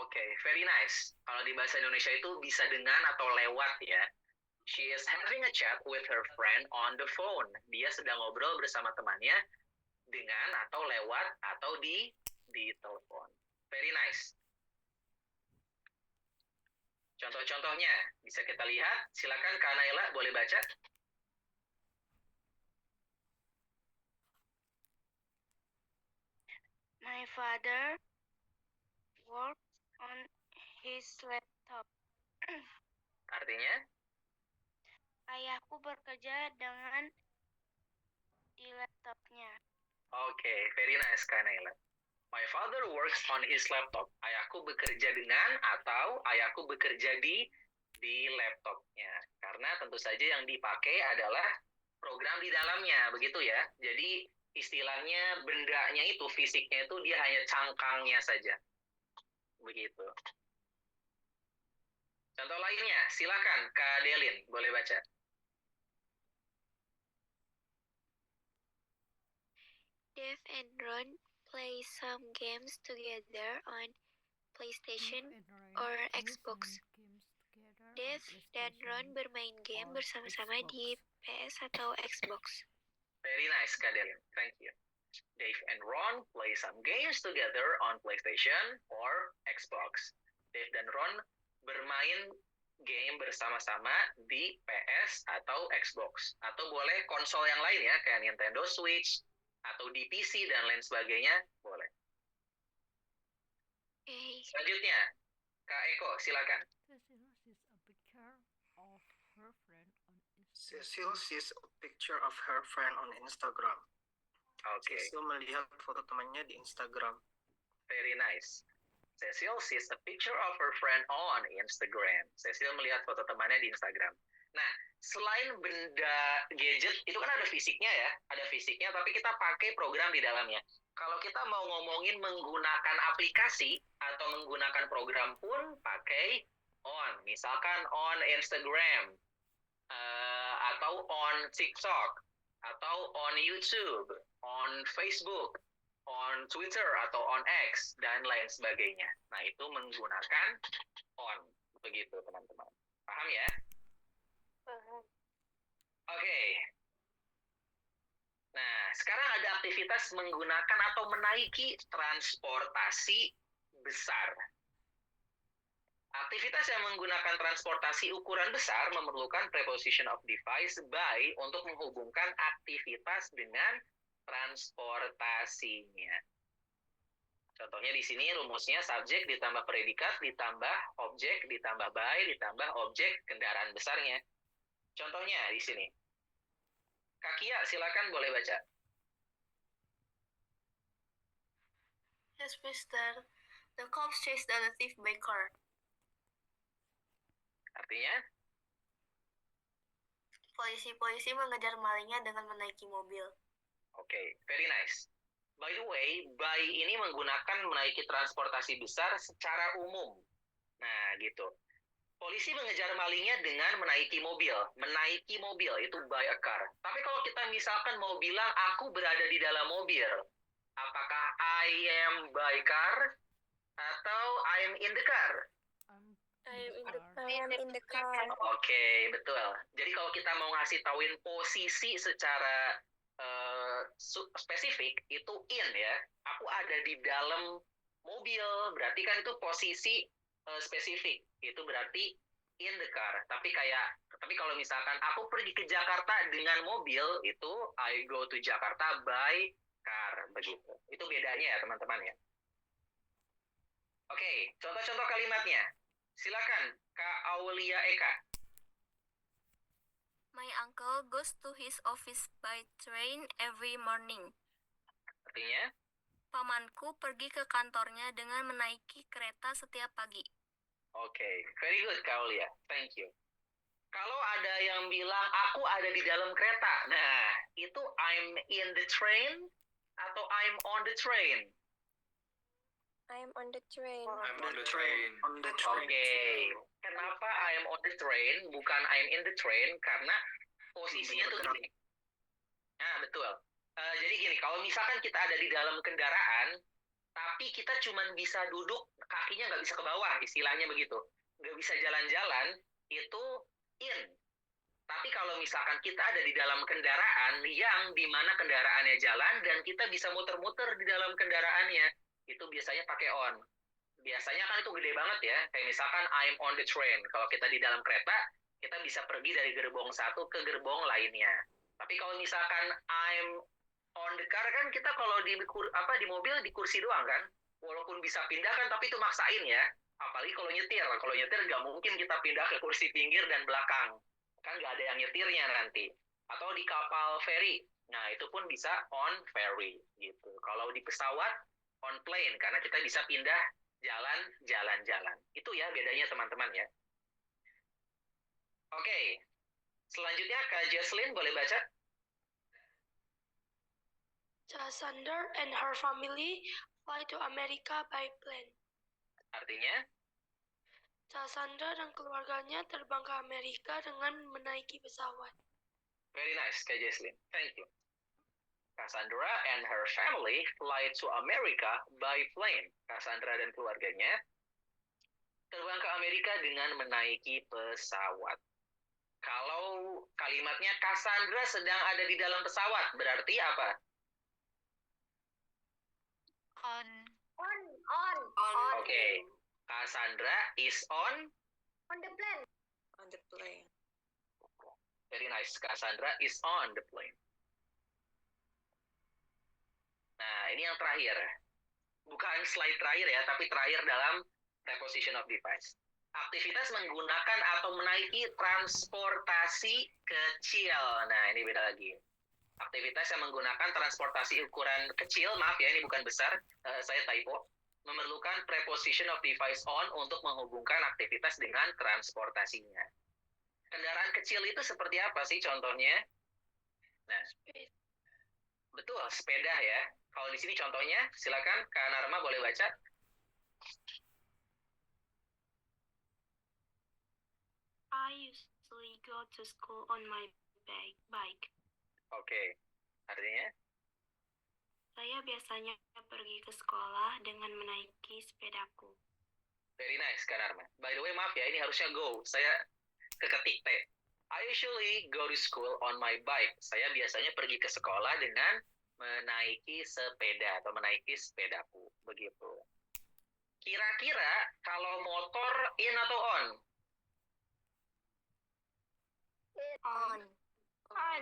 Oke, very nice. Kalau di bahasa Indonesia itu bisa dengan atau lewat ya. She is having a chat with her friend on the phone. Dia sedang ngobrol bersama temannya dengan atau lewat atau di telepon. Very nice. Contoh-contohnya bisa kita lihat. Silakan Kak Naila boleh baca. My father works on his laptop. Artinya? Ayahku bekerja dengan di laptopnya. Oke, very nice Kak Naila. My father works on his laptop. Ayahku bekerja dengan atau ayahku bekerja di laptopnya. Karena tentu saja yang dipakai adalah program di dalamnya, begitu ya. Jadi istilahnya bendanya itu, fisiknya itu dia hanya cangkangnya saja. Begitu. Contoh lainnya, silakan Kak Delin, boleh baca. Dave and Ron play some games together on PlayStation or Xbox. Dev dan Ron bermain game bersama-sama di PS atau Xbox. Very nice, Kak Delin. Thank you. Dave and Ron play some games together on PlayStation or Xbox. Dave dan Ron bermain game bersama-sama di PS atau Xbox. Atau boleh konsol yang lain ya, kayak Nintendo Switch, atau di PC dan lain sebagainya, boleh. Selanjutnya, Kak Eko, silakan. Cecil sees a picture of her friend on Instagram. Oke, Cecil melihat foto temannya di Instagram. very nice. Cecil sees a picture of her friend on Instagram. Cecil melihat foto temannya di Instagram. Nah, selain benda gadget, itu kan ada fisiknya ya, ada fisiknya, tapi kita pakai program di dalamnya. Kalau kita mau ngomongin menggunakan aplikasi atau menggunakan program pun pakai on. Misalkan on Instagram, atau on TikTok, atau on YouTube, on Facebook, on Twitter atau on X, dan lain sebagainya. Nah, itu menggunakan on. Begitu, teman-teman. Paham ya? Oke. Nah, sekarang ada aktivitas menggunakan atau menaiki transportasi besar. Aktivitas yang menggunakan transportasi ukuran besar memerlukan preposition of device by untuk menghubungkan aktivitas dengan transportasinya. Contohnya di sini rumusnya subjek ditambah predikat ditambah objek ditambah by ditambah objek kendaraan besarnya. Contohnya di sini. Kak Kia, silakan boleh baca. Yes, Mister. The cops chased the thief by car. Artinya, Polisi-polisi mengejar malingnya dengan menaiki mobil. oke, very nice. By the way, by ini menggunakan menaiki transportasi besar secara umum. Nah, gitu. Polisi mengejar malingnya dengan menaiki mobil. Menaiki mobil itu by a car. Tapi kalau kita misalkan mau bilang aku berada di dalam mobil, apakah I am by car atau I'm in the car? I am in the car. Oke, betul. Jadi kalau kita mau ngasih tauin posisi secara spesifik, itu in ya. Aku ada di dalam mobil, berarti kan itu posisi spesifik. Itu berarti in the car. Tapi kalau misalkan aku pergi ke Jakarta dengan mobil, itu I go to Jakarta by car, begitu. Itu bedanya ya, teman-teman ya. Oke, contoh-contoh kalimatnya. Silakan, Kak Aulia Eka. My uncle goes to his office by train every morning. Artinya, Pamanku pergi ke kantornya dengan menaiki kereta setiap pagi. oke, very good, Kak Aulia. Thank you. Kalau ada yang bilang, aku ada di dalam kereta. Nah, itu I'm in the train atau I'm on the train? I am on the train. I'm on the train. On the train. Oke, kenapa I'm on the train, bukan I'm in the train? Karena posisinya tuh gini. Nah, betul. Jadi gini, kalau misalkan kita ada di dalam kendaraan, tapi kita cuma bisa duduk, kakinya nggak bisa ke bawah, istilahnya begitu. Nggak bisa jalan-jalan, itu in. Tapi kalau misalkan kita ada di dalam kendaraan yang dimana kendaraannya jalan dan kita bisa muter-muter di dalam kendaraannya, itu biasanya pakai on. Biasanya kan itu gede banget ya, kayak misalkan I'm on the train. Kalau kita di dalam kereta, kita bisa pergi dari gerbong satu ke gerbong lainnya. Tapi kalau misalkan I'm on the car kan kita kalau di mobil di kursi doang kan, walaupun bisa pindah kan, tapi itu maksain ya. Apalagi kalau nyetir nggak mungkin kita pindah ke kursi pinggir dan belakang, kan nggak ada yang nyetirnya nanti. Atau di kapal feri, nah itu pun bisa on ferry gitu. Kalau di pesawat on plane, karena kita bisa pindah jalan-jalan. Itu ya bedanya teman-teman ya. Oke, selanjutnya Kak Jesslyn boleh baca? Cassandra and her family fly to America by plane. Artinya, Cassandra dan keluarganya terbang ke Amerika dengan menaiki pesawat. very nice Kak Jesslyn. Thank you. Cassandra and her family fly to America by plane. Cassandra dan keluarganya terbang ke Amerika dengan menaiki pesawat. Kalau kalimatnya Cassandra sedang ada di dalam pesawat, berarti apa? On. Oke. Cassandra is on the plane. On the plane. Very nice. Cassandra is on the plane. Nah, ini yang terakhir. Bukan slide terakhir ya, tapi terakhir dalam preposition of device. Aktivitas menggunakan atau menaiki transportasi kecil. Nah, ini beda lagi. Aktivitas yang menggunakan transportasi ukuran kecil, maaf ya, ini bukan besar, saya typo, memerlukan preposition of device on untuk menghubungkan aktivitas dengan transportasinya. Kendaraan kecil itu seperti apa sih contohnya? Nah, betul, sepeda ya. Kalau di sini contohnya, silakan Kak Narma boleh baca. I usually go to school on my bike. Oke, artinya? Saya biasanya pergi ke sekolah dengan menaiki sepedaku. Very nice, Kak Narma. By the way, maaf ya, ini harusnya go. Saya keketik T. I usually go to school on my bike. Saya biasanya pergi ke sekolah dengan menaiki sepeda atau menaiki sepedaku. Begitu. Kira-kira kalau motor in atau on? On.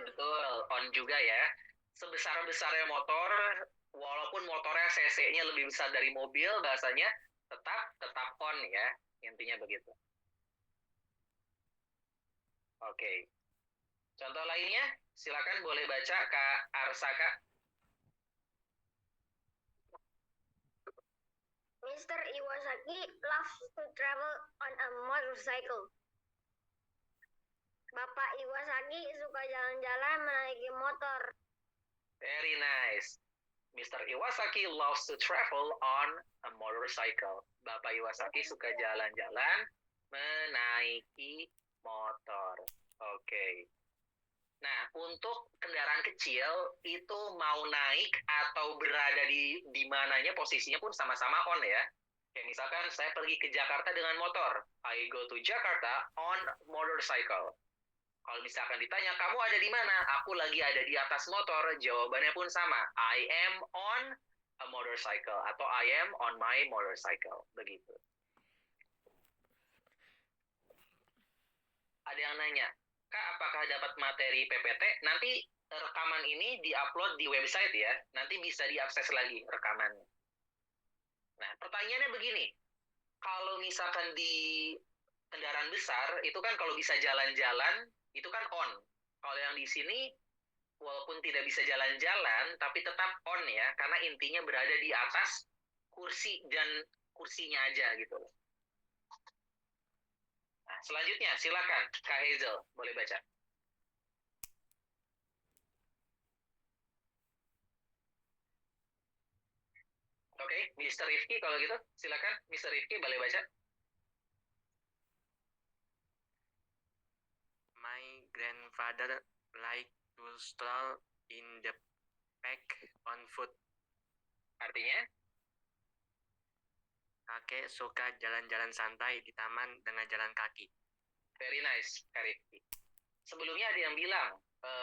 Betul, on juga ya. Sebesar-besarnya motor, walaupun motornya cc-nya lebih besar dari mobil, bahasanya tetap on ya. Intinya begitu. Oke. Contoh lainnya, silakan boleh baca Kak Arsaka. Mr. Iwasaki loves to travel on a motorcycle. Bapak Iwasaki suka jalan-jalan menaiki motor. Very nice. Mr. Iwasaki loves to travel on a motorcycle. Bapak Iwasaki suka jalan-jalan menaiki motor. Oke. Nah, untuk kendaraan kecil itu mau naik atau berada di mananya posisinya pun sama-sama on ya. Kayak misalkan saya pergi ke Jakarta dengan motor. I go to Jakarta on motorcycle. Kalau misalkan ditanya, kamu ada di mana? Aku lagi ada di atas motor. Jawabannya pun sama. I am on a motorcycle. Atau I am on my motorcycle. Begitu. Ada yang nanya, Kak, apakah dapat materi PPT? Nanti rekaman ini di-upload di website ya. Nanti bisa diakses lagi rekamannya. Nah, pertanyaannya begini. Kalau misalkan di kendaraan besar, itu kan kalau bisa jalan-jalan, itu kan on. Kalau yang di sini, walaupun tidak bisa jalan-jalan, tapi tetap on ya, karena intinya berada di atas kursi dan kursinya aja gitu. Nah, selanjutnya, silakan Kak Hazel, boleh baca. Oke, Mr. Rifki kalau gitu, silakan Mr. Rifki boleh baca. My grandfather like to stroll in the park on foot. Artinya? Kakek suka jalan-jalan santai di taman dengan jalan kaki. Very nice, Kak Rifki. Sebelumnya ada yang bilang,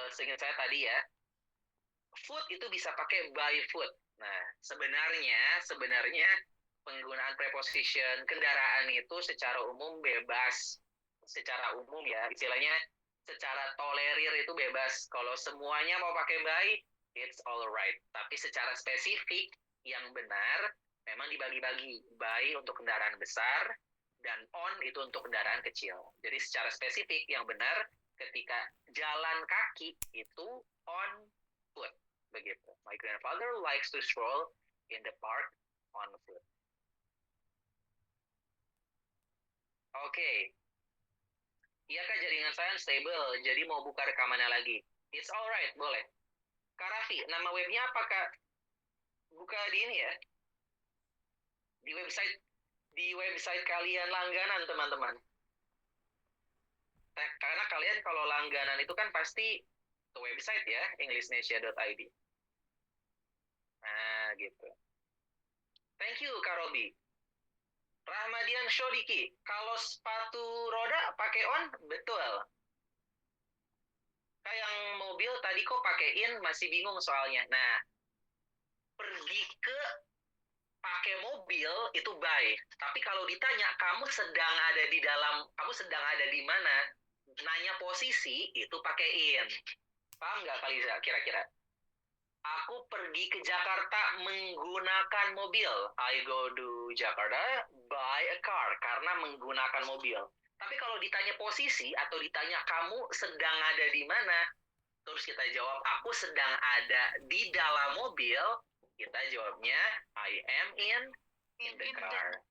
seingat saya tadi ya, foot itu bisa pakai by foot. Nah, sebenarnya penggunaan preposition kendaraan itu secara umum bebas. Secara umum ya, istilahnya secara tolerir itu bebas. Kalau semuanya mau pakai by, it's alright. Tapi secara spesifik, yang benar memang dibagi-bagi. By untuk kendaraan besar, dan on itu untuk kendaraan kecil. Jadi secara spesifik, yang benar ketika jalan kaki itu on foot. Begitu. My grandfather likes to stroll in the park on foot. Oke. Iya Kak, jaringan saya unstable, jadi mau buka rekamannya lagi. It's alright, boleh. Kak Raffi, nama webnya apa Kak? Buka di ini ya. Di website kalian langganan teman-teman. Karena kalian kalau langganan itu kan pasti ke website ya, englishnesia.id. Nah, gitu. Thank you, Kak Robi. Rahmadian Shodiki, kalau sepatu roda pakai on? Betul. Kayak yang mobil tadi kok pakai in, masih bingung soalnya. Nah, pergi ke pakai mobil itu buy. Tapi kalau ditanya kamu sedang ada di dalam, kamu sedang ada di mana? Nanya posisi itu pakai in. Paham nggak Kaliza kira-kira? Aku pergi ke Jakarta menggunakan mobil. I go to Jakarta by a car karena menggunakan mobil. Tapi kalau ditanya posisi atau ditanya kamu sedang ada di mana, terus kita jawab aku sedang ada di dalam mobil, kita jawabnya I am in the car.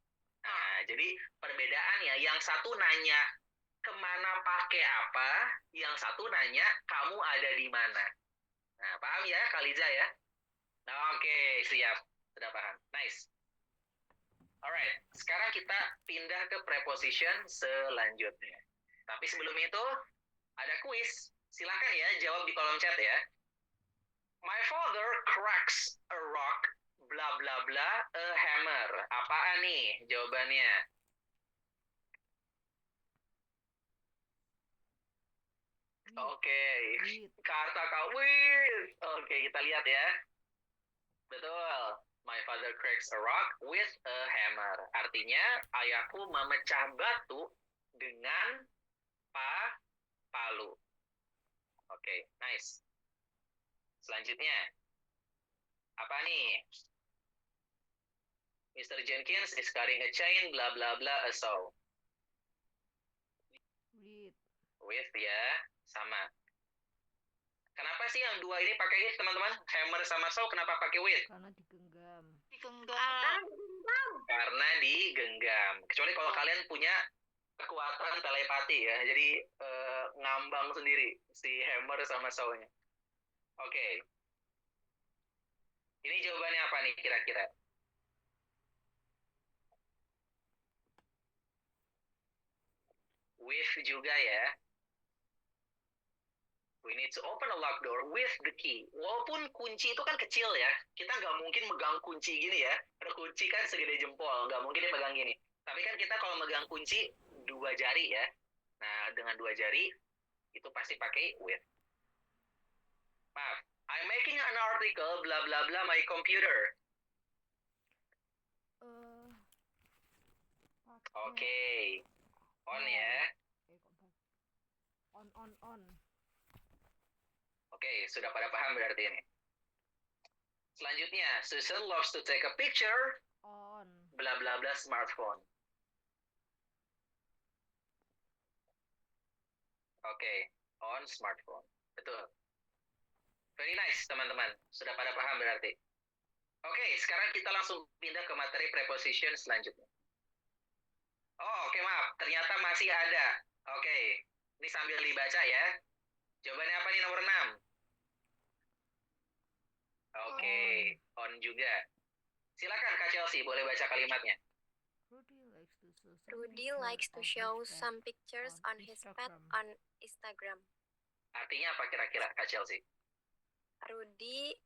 Nah, jadi perbedaannya yang satu nanya kemana pakai apa, yang satu nanya kamu ada di mana. Nah, paham ya Kaliza ya? Nah, oke, siap. Sudah paham. Nice. Alright, sekarang kita pindah ke preposition selanjutnya. Tapi sebelum itu, ada kuis. Silakan ya, jawab di kolom chat ya. My father cracks a rock, bla bla bla, a hammer. Apaan nih jawabannya? Oke, kata kawin. Oke, kita lihat ya. Betul. My father cracks a rock with a hammer. Artinya, ayahku memecah batu dengan palu. Oke, nice. Selanjutnya, apa nih? Mr. Jenkins is cutting a chain, bla bla bla, a saw. With ya, sama. Kenapa sih yang dua ini pakai with, teman-teman? Hammer sama saw kenapa pakai with? Karena digenggam. Karena digenggam. Kecuali kalau kalian punya kekuatan telepati ya, jadi ngambang sendiri si hammer sama saw-nya. Oke. Ini jawabannya apa nih kira-kira? With juga ya. We need to open a locked door with the key. Walaupun kunci itu kan kecil ya, kita nggak mungkin megang kunci gini ya. Ada kunci kan segede jempol, nggak mungkin dia pegang gini. Tapi kan kita kalau megang kunci 2 jari ya. Nah, dengan 2 jari itu pasti pakai with. Maaf, I'm making an article bla bla bla my computer. Oke. On ya. On. Oke, sudah pada paham berarti ini. Selanjutnya, Susan loves to take a picture. On. Bla bla bla smartphone. Oke, on smartphone. Betul. Very nice, teman-teman. Sudah pada paham berarti. Oke, sekarang kita langsung pindah ke materi preposition selanjutnya. Oh, oke, maaf. Ternyata masih ada. Oke, ini sambil dibaca ya. Jawabannya apa nih nomor 6? Oke, on juga. Silakan Kak Chelsea, boleh baca kalimatnya. Rudy likes to show some pictures on his pet on Instagram. Artinya apa kira-kira Kak Chelsea? Rudy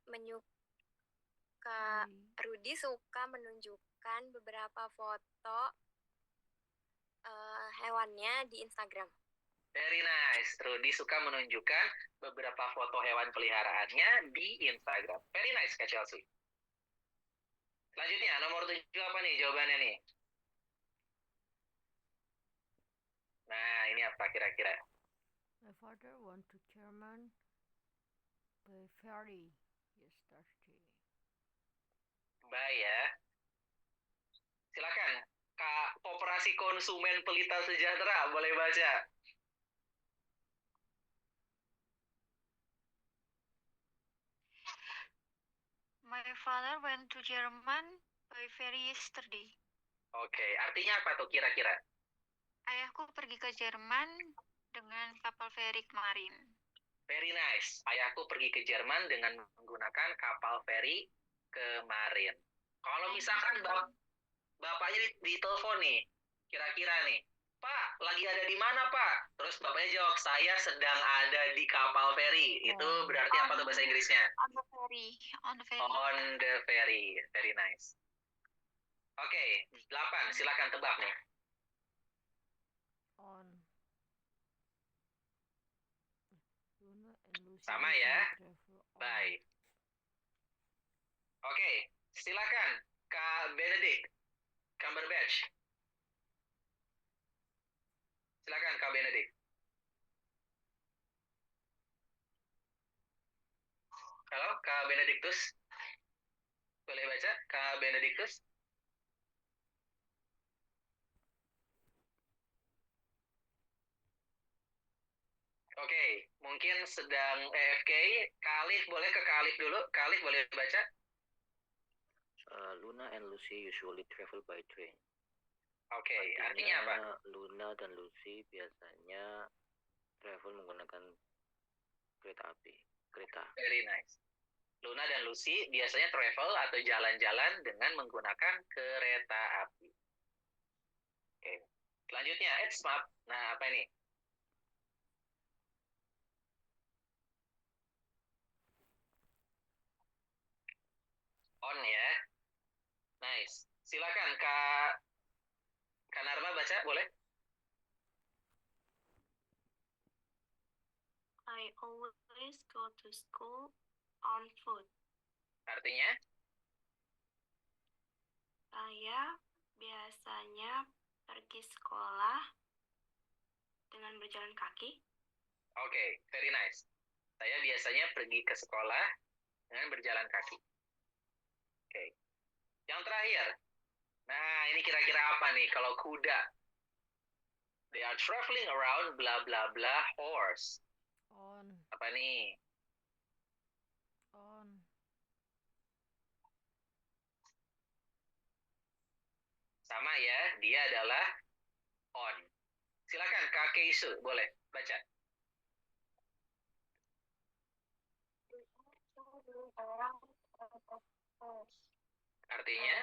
suka menunjukkan beberapa foto hewannya di Instagram. Very nice. Rudy suka menunjukkan beberapa foto hewan peliharaannya di Instagram. Very nice, Kak Chelsea. Selanjutnya, nomor 7 apa nih jawabannya nih? Nah, ini apa kira-kira? My father went to German by ferry yesterday. Baik ya. Silakan, Kak Koperasi Konsumen Pelita Sejahtera, boleh baca. My father went to German by ferry yesterday. Oke, artinya apa tuh kira-kira? Ayahku pergi ke Jerman dengan kapal feri kemarin. Very nice. Ayahku pergi ke Jerman dengan menggunakan kapal feri kemarin. Kalau misalkan bapaknya ditelepon nih, kira-kira nih, Pak, lagi ada di mana Pak? Terus bapaknya jawab, saya sedang ada di kapal feri. Itu berarti apa tuh bahasa Inggrisnya? On the ferry. On the ferry. On the ferry. Very nice. Oke, 8. Silakan tebak nih. On. Luna and Lucy Sama usually ya. travel on. Baik. Oke, silakan Kak Benedict Cumberbatch. Silakan Kak Benedict. Halo, Kak Benedictus. Boleh baca, Kak Benedictus? Oke, mungkin sedang AFK. Kak Alif, boleh ke Kak Alif dulu? Kak Alif boleh baca? Luna and Lucy usually travel by train. Oke, artinya apa? Luna dan Lucy biasanya travel menggunakan kereta api. Kereta. Very nice. Luna dan Lucy biasanya travel atau jalan-jalan dengan menggunakan kereta api. Oke. Selanjutnya, Edsmap. Nah, apa ini? On ya. Nice. Silakan Kak Narma baca, boleh? I always go to school on foot. Artinya? Saya biasanya pergi sekolah dengan berjalan kaki. Oke, very nice. Saya biasanya pergi ke sekolah dengan berjalan kaki. Oke. Yang terakhir. Nah, ini kira-kira apa nih kalau kuda? They are traveling around blah blah blah horse. On. Apa nih? On. Sama ya, dia adalah on. Silakan Kak Keisu, boleh baca. Artinya?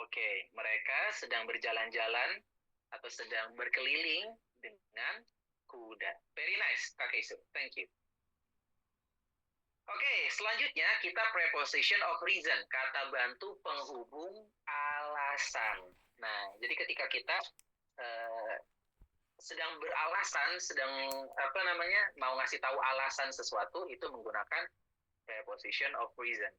Oke, mereka sedang berjalan-jalan atau sedang berkeliling dengan kuda. Very nice, Kak Keisu. Thank you. Oke, selanjutnya kita preposition of reason, kata bantu penghubung alasan. Nah, jadi ketika kita sedang beralasan, mau ngasih tahu alasan sesuatu, itu menggunakan preposition of reason.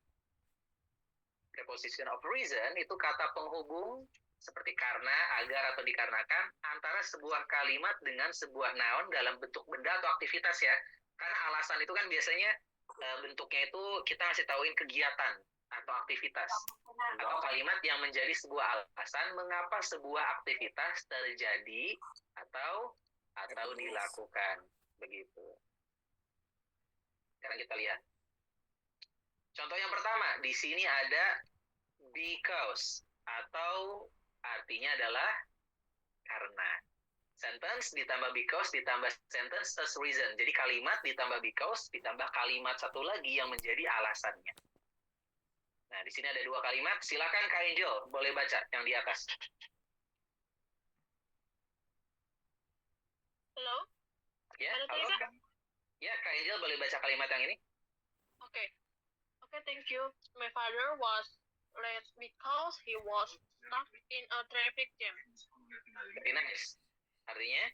Preposition of reason itu kata penghubung seperti karena, agar, atau dikarenakan antara sebuah kalimat dengan sebuah noun dalam bentuk benda atau aktivitas ya. Karena alasan itu kan biasanya bentuknya itu kita ngasih tauin kegiatan atau aktivitas atau kalimat yang menjadi sebuah alasan mengapa sebuah aktivitas terjadi atau dilakukan begitu. Sekarang kita lihat. Contoh yang pertama, di sini ada because atau artinya adalah karena. Sentence ditambah because ditambah sentence as reason. Jadi kalimat ditambah because ditambah kalimat satu lagi yang menjadi alasannya. Nah, di sini ada dua kalimat. Silakan Kak Angel, boleh baca yang di atas. Halo? Ya, Mana halo. tadi, Kak? Ya, Kak Angel boleh baca kalimat yang ini. Okay. Okay, thank you. My father was late because he was stuck in a traffic jam. Very nice. Artinya?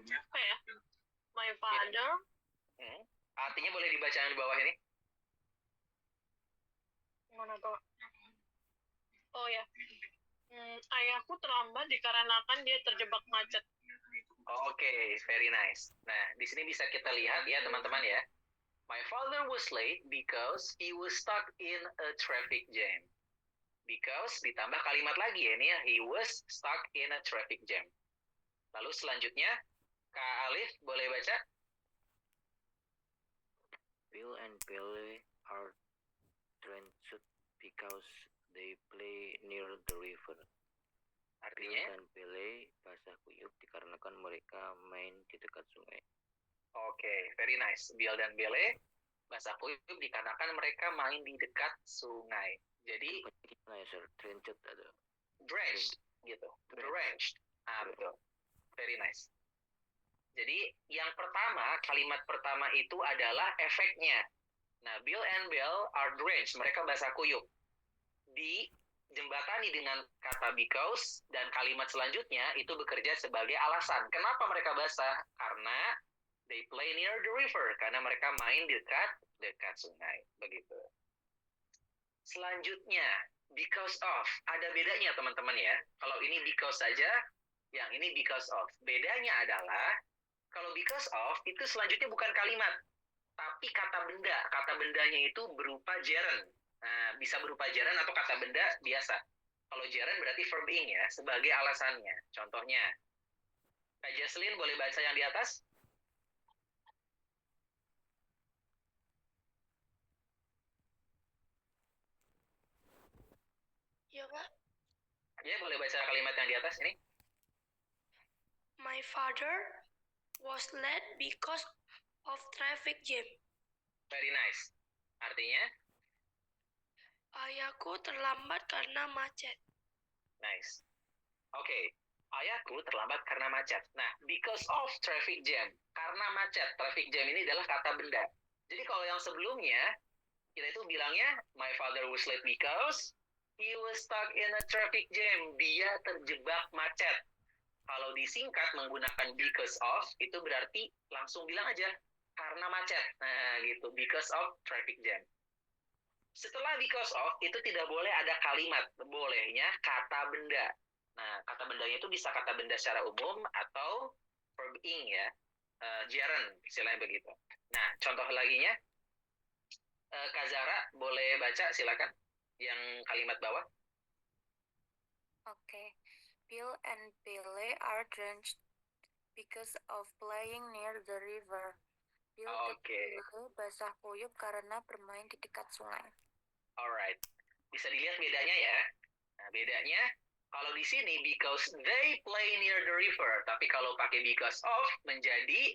Apa ya? My father. Artinya boleh dibaca yang di bawah ini. Mana tuh? Oh ya. Ayahku terlambat dikarenakan dia terjebak macet. Oke, very nice. Nah, di sini bisa kita lihat ya teman-teman ya. My father was late because he was stuck in a traffic jam. Because ditambah kalimat lagi ya ini ya, he was stuck in a traffic jam. Lalu selanjutnya, Kak Alif boleh baca? Bill and Billy are drenched because they play near the river. Artinya? Bill dan Billy basah kuyup dikarenakan mereka main di dekat sungai. Oke, very nice. Bill dan Billy basah kuyup dikarenakan mereka main di dekat sungai. Jadi Gimana ya, sir? Drenched atau drenched gitu. Drenched. Betul. Very nice. Jadi yang pertama, kalimat pertama itu adalah efeknya. Nah, Bill and Belle are drenched. Mereka basah kuyup. Dijembatani dengan kata because, dan kalimat selanjutnya itu bekerja sebagai alasan. Kenapa mereka basah? Karena they play near the river. Karena mereka main dekat sungai. Begitu. Selanjutnya, because of. Ada bedanya teman-teman ya. Kalau ini because saja, yang ini because of. Bedanya adalah, kalau because of, itu selanjutnya bukan kalimat. Tapi kata benda. Kata bendanya itu berupa gerund. Nah, bisa berupa gerund atau kata benda biasa. Kalau gerund berarti verb ing ya, sebagai alasannya. Contohnya, Kak Jesslyn boleh baca yang di atas? Ya, Pak. Ya, boleh baca kalimat yang di atas ini. My father was late because of traffic jam. Very nice. Artinya? Ayahku terlambat karena macet. Nice. Oke. Ayahku terlambat karena macet. Nah, because of traffic jam. Karena macet. Traffic jam ini adalah kata benda. Jadi kalau yang sebelumnya, kita itu bilangnya, my father was late because he was stuck in a traffic jam. Dia terjebak macet. Kalau disingkat menggunakan because of, itu berarti langsung bilang aja, karena macet. Nah, gitu. Because of traffic jam. Setelah because of, itu tidak boleh ada kalimat. Bolehnya kata benda. Nah, kata bendanya itu bisa kata benda secara umum atau verb ing ya. Gerund, istilahnya begitu. Nah, contoh laginya, Kak Zara boleh baca silakan yang kalimat bawah. Okay. Bill and Billy are drenched because of playing near the river. Bill dan Billy basah kuyup karena bermain di dekat sungai. Alright. Bisa dilihat bedanya ya. Nah, bedanya kalau di sini because they play near the river, tapi kalau pakai because of menjadi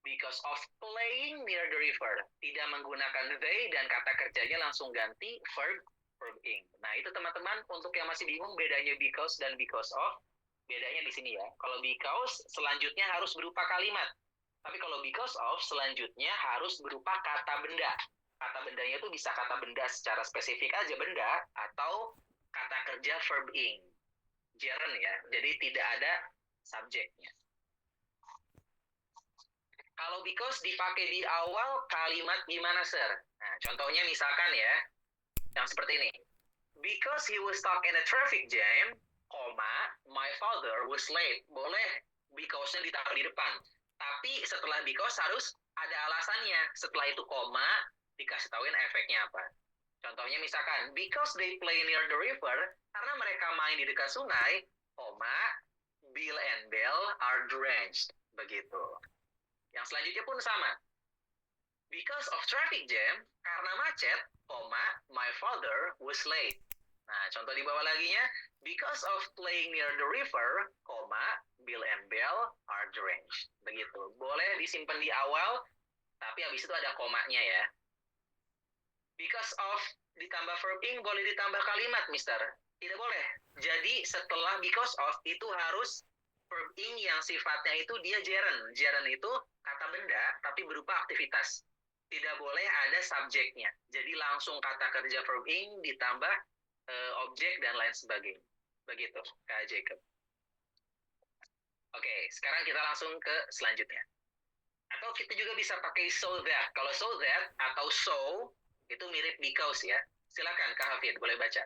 because of playing near the river. Tidak menggunakan they dan kata kerjanya langsung ganti verb ing. Nah, itu teman-teman untuk yang masih bingung bedanya because dan because of, bedanya di sini ya. Kalau because selanjutnya harus berupa kalimat. Tapi kalau because of selanjutnya harus berupa kata benda. Kata bendanya itu bisa kata benda secara spesifik aja benda atau kata kerja verb ing. Gerund ya. Jadi tidak ada subjeknya. Kalau because dipakai di awal kalimat gimana, Sir? Nah, contohnya misalkan ya, yang seperti ini. Because he was stuck in a traffic jam, my father was late. Boleh because-nya ditaruh di depan. Tapi setelah because harus ada alasannya. Setelah itu dikasih tahuin efeknya apa. Contohnya misalkan, because they play near the river, karena mereka main di dekat sungai, Bill and Belle are drenched. Begitu. Yang selanjutnya pun sama. Because of traffic jam, karena macet, my father was late. Nah, contoh di bawah laginya, because of playing near the river, Bill and Belle are drenched. Begitu. Boleh disimpan di awal, tapi habis itu ada komanya ya. Because of ditambah verb ing boleh ditambah kalimat, Mister. Tidak boleh. Jadi setelah because of itu harus verb ing yang sifatnya itu dia gerund. Gerund itu kata benda tapi berupa aktivitas. Tidak boleh ada subjeknya. Jadi langsung kata kerja verb ing ditambah objek dan lain sebagainya. Begitu, Kak Jacob. Oke, sekarang kita langsung ke selanjutnya. Atau kita juga bisa pakai so that. Kalau so that atau so itu mirip because ya. Silakan Kak Hafid, boleh baca.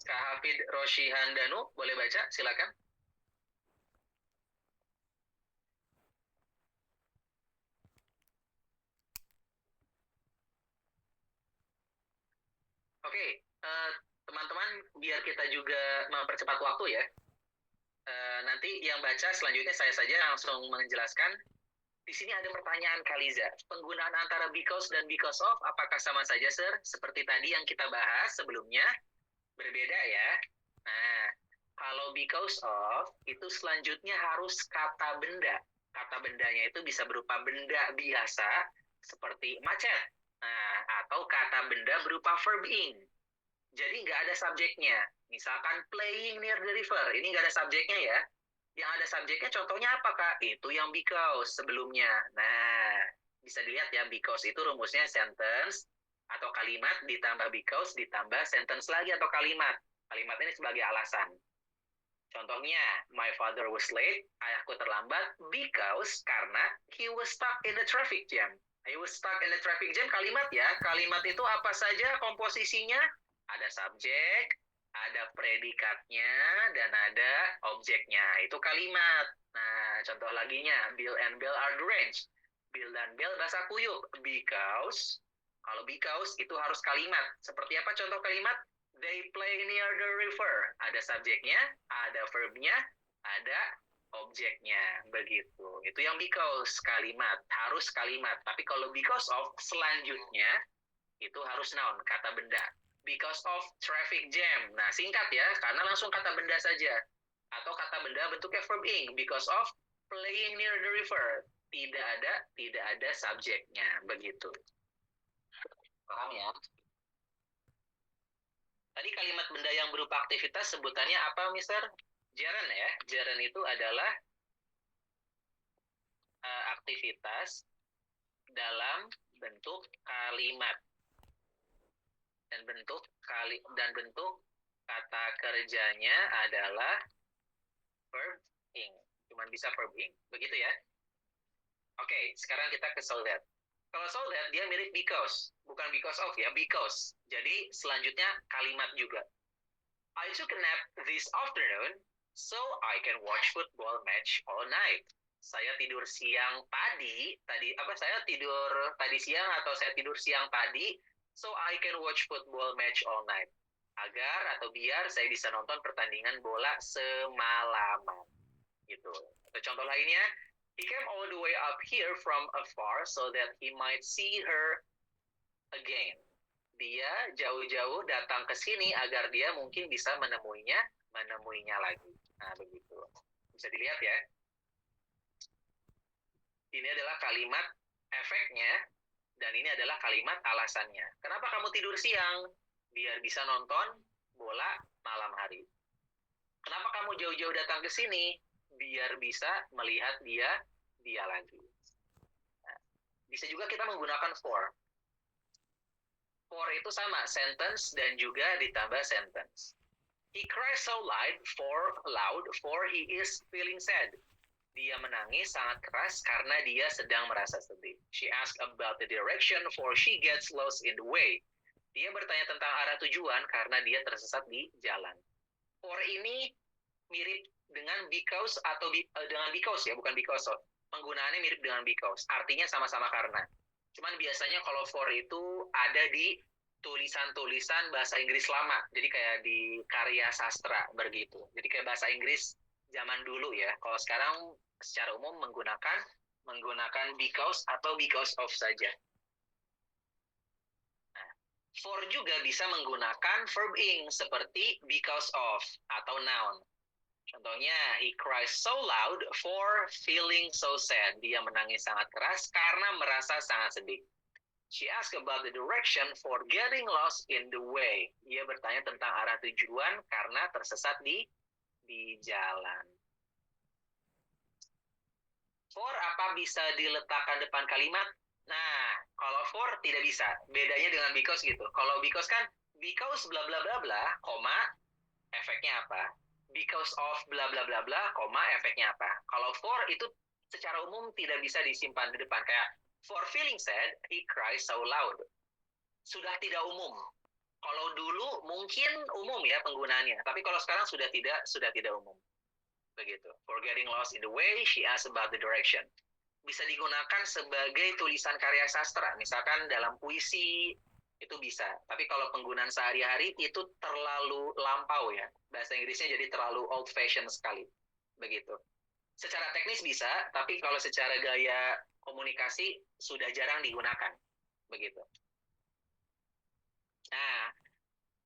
Kak Hafid Roshi Handanu, boleh baca? Silakan. Oke, teman-teman, biar kita juga mempercepat waktu ya. Nanti yang baca selanjutnya saya saja langsung menjelaskan. Di sini ada pertanyaan Kaliza. Penggunaan antara because dan because of apakah sama saja, Sir? Seperti tadi yang kita bahas sebelumnya, berbeda ya. Nah, kalau because of itu selanjutnya harus kata benda. kata bendanya itu bisa berupa benda biasa seperti macet. Nah, atau kata benda berupa verb ing. Jadi nggak ada subjeknya. Misalkan playing near the river, ini nggak ada subjeknya ya. Yang ada subjeknya contohnya apa, Kak? Itu yang because sebelumnya. Nah, bisa dilihat ya, because itu rumusnya sentence atau kalimat ditambah because ditambah sentence lagi atau kalimat. Kalimat ini sebagai alasan. Contohnya, my father was late, ayahku terlambat because karena he was stuck in the traffic jam. He was stuck in the traffic jam, kalimat ya. Kalimat itu apa saja komposisinya? Ada subjek, ada predikatnya, dan ada objeknya. Itu kalimat. Nah, contoh laginya, Bill and Bell are deranged. Bill dan Bell basah kuyup. Because, kalau because itu harus kalimat. Seperti apa contoh kalimat? They play near the river. Ada subjeknya, ada verbnya, ada objeknya. Begitu. Itu yang because, kalimat. Harus kalimat. Tapi kalau because of, selanjutnya, itu harus noun, kata benda. Because of traffic jam. Nah, singkat ya, karena langsung kata benda saja. Atau kata benda bentuknya verb ing. Because of playing near the river. Tidak ada subjeknya. Begitu. Paham ya? Tadi kalimat benda yang berupa aktivitas sebutannya apa, Mister? Gerund ya. Gerund itu adalah aktivitas dalam bentuk kalimat. Dan bentuk kata kerjanya adalah verb ing. Cuman bisa verb ing. Begitu ya. Oke, sekarang kita ke so that. Kalau so that dia mirip because, bukan because of ya, because. Jadi selanjutnya kalimat juga. I took a nap this afternoon so I can watch football match all night. Saya tidur siang tadi siang atau saya tidur siang tadi so I can watch football match all night. Agar atau biar saya bisa nonton pertandingan bola semalaman. Gitu. Atau contoh lainnya, he came all the way up here from afar so that he might see her again. Dia jauh-jauh datang ke sini agar dia mungkin bisa menemuinya lagi. Nah, begitu. Bisa dilihat ya. Ini adalah kalimat efeknya, dan ini adalah kalimat alasannya. Kenapa kamu tidur siang? Biar bisa nonton bola malam hari. Kenapa kamu jauh-jauh datang ke sini? Biar bisa melihat dia lagi. Nah, bisa juga kita menggunakan for. For itu sama, sentence dan juga ditambah sentence. He cries so loud for he is feeling sad. Dia menangis sangat keras karena dia sedang merasa sedih. She asked about the direction for she gets lost in the way. Dia bertanya tentang arah tujuan karena dia tersesat di jalan. For ini mirip dengan because atau dengan because ya, bukan because of. Penggunaannya mirip dengan because. Artinya sama-sama karena. Cuman biasanya kalau for itu ada di tulisan-tulisan bahasa Inggris lama. Jadi kayak di karya sastra begitu. Jadi kayak bahasa Inggris zaman dulu ya. Kalau sekarang secara umum menggunakan because atau because of saja. Nah, for juga bisa menggunakan verb ing seperti because of atau noun. Contohnya, he cries so loud for feeling so sad. Dia menangis sangat keras karena merasa sangat sedih. She asked about the direction for getting lost in the way. Dia bertanya tentang arah tujuan karena tersesat di jalan. For apa bisa diletakkan depan kalimat? Nah, kalau for tidak bisa. Bedanya dengan because gitu. Kalau because kan, because bla bla bla bla, koma, efeknya apa? Because of bla bla bla bla, koma, efeknya apa? Kalau for itu secara umum tidak bisa disimpan di depan. Kayak, for feeling sad, he cries so loud. Sudah tidak umum. Kalau dulu mungkin umum ya penggunaannya. Tapi kalau sekarang sudah tidak umum. Begitu. For getting lost in the way, she asked about the direction. Bisa digunakan sebagai tulisan karya sastra. Misalkan dalam puisi, itu bisa. Tapi kalau penggunaan sehari-hari itu terlalu lampau ya. Bahasa Inggrisnya jadi terlalu old fashion sekali. Begitu. Secara teknis bisa, tapi kalau secara gaya komunikasi sudah jarang digunakan. Begitu. Nah,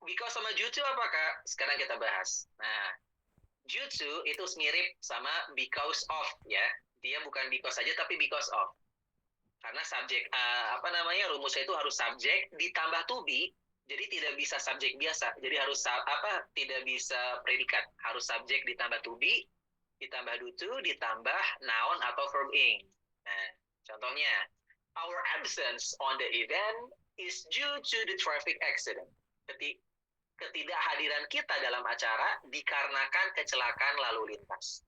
because sama due to apa, Kak? Sekarang kita bahas. Nah, Due to itu mirip sama because of ya. Dia bukan because saja tapi because of. Karena subjek rumusnya itu harus subjek ditambah to be, jadi tidak bisa subjek biasa. Jadi harus tidak bisa predikat, harus subjek ditambah to be, ditambah do to, ditambah noun atau verb ing. Nah, contohnya, our absence on the event is due to the traffic accident. Ketidakhadiran kita dalam acara dikarenakan kecelakaan lalu lintas.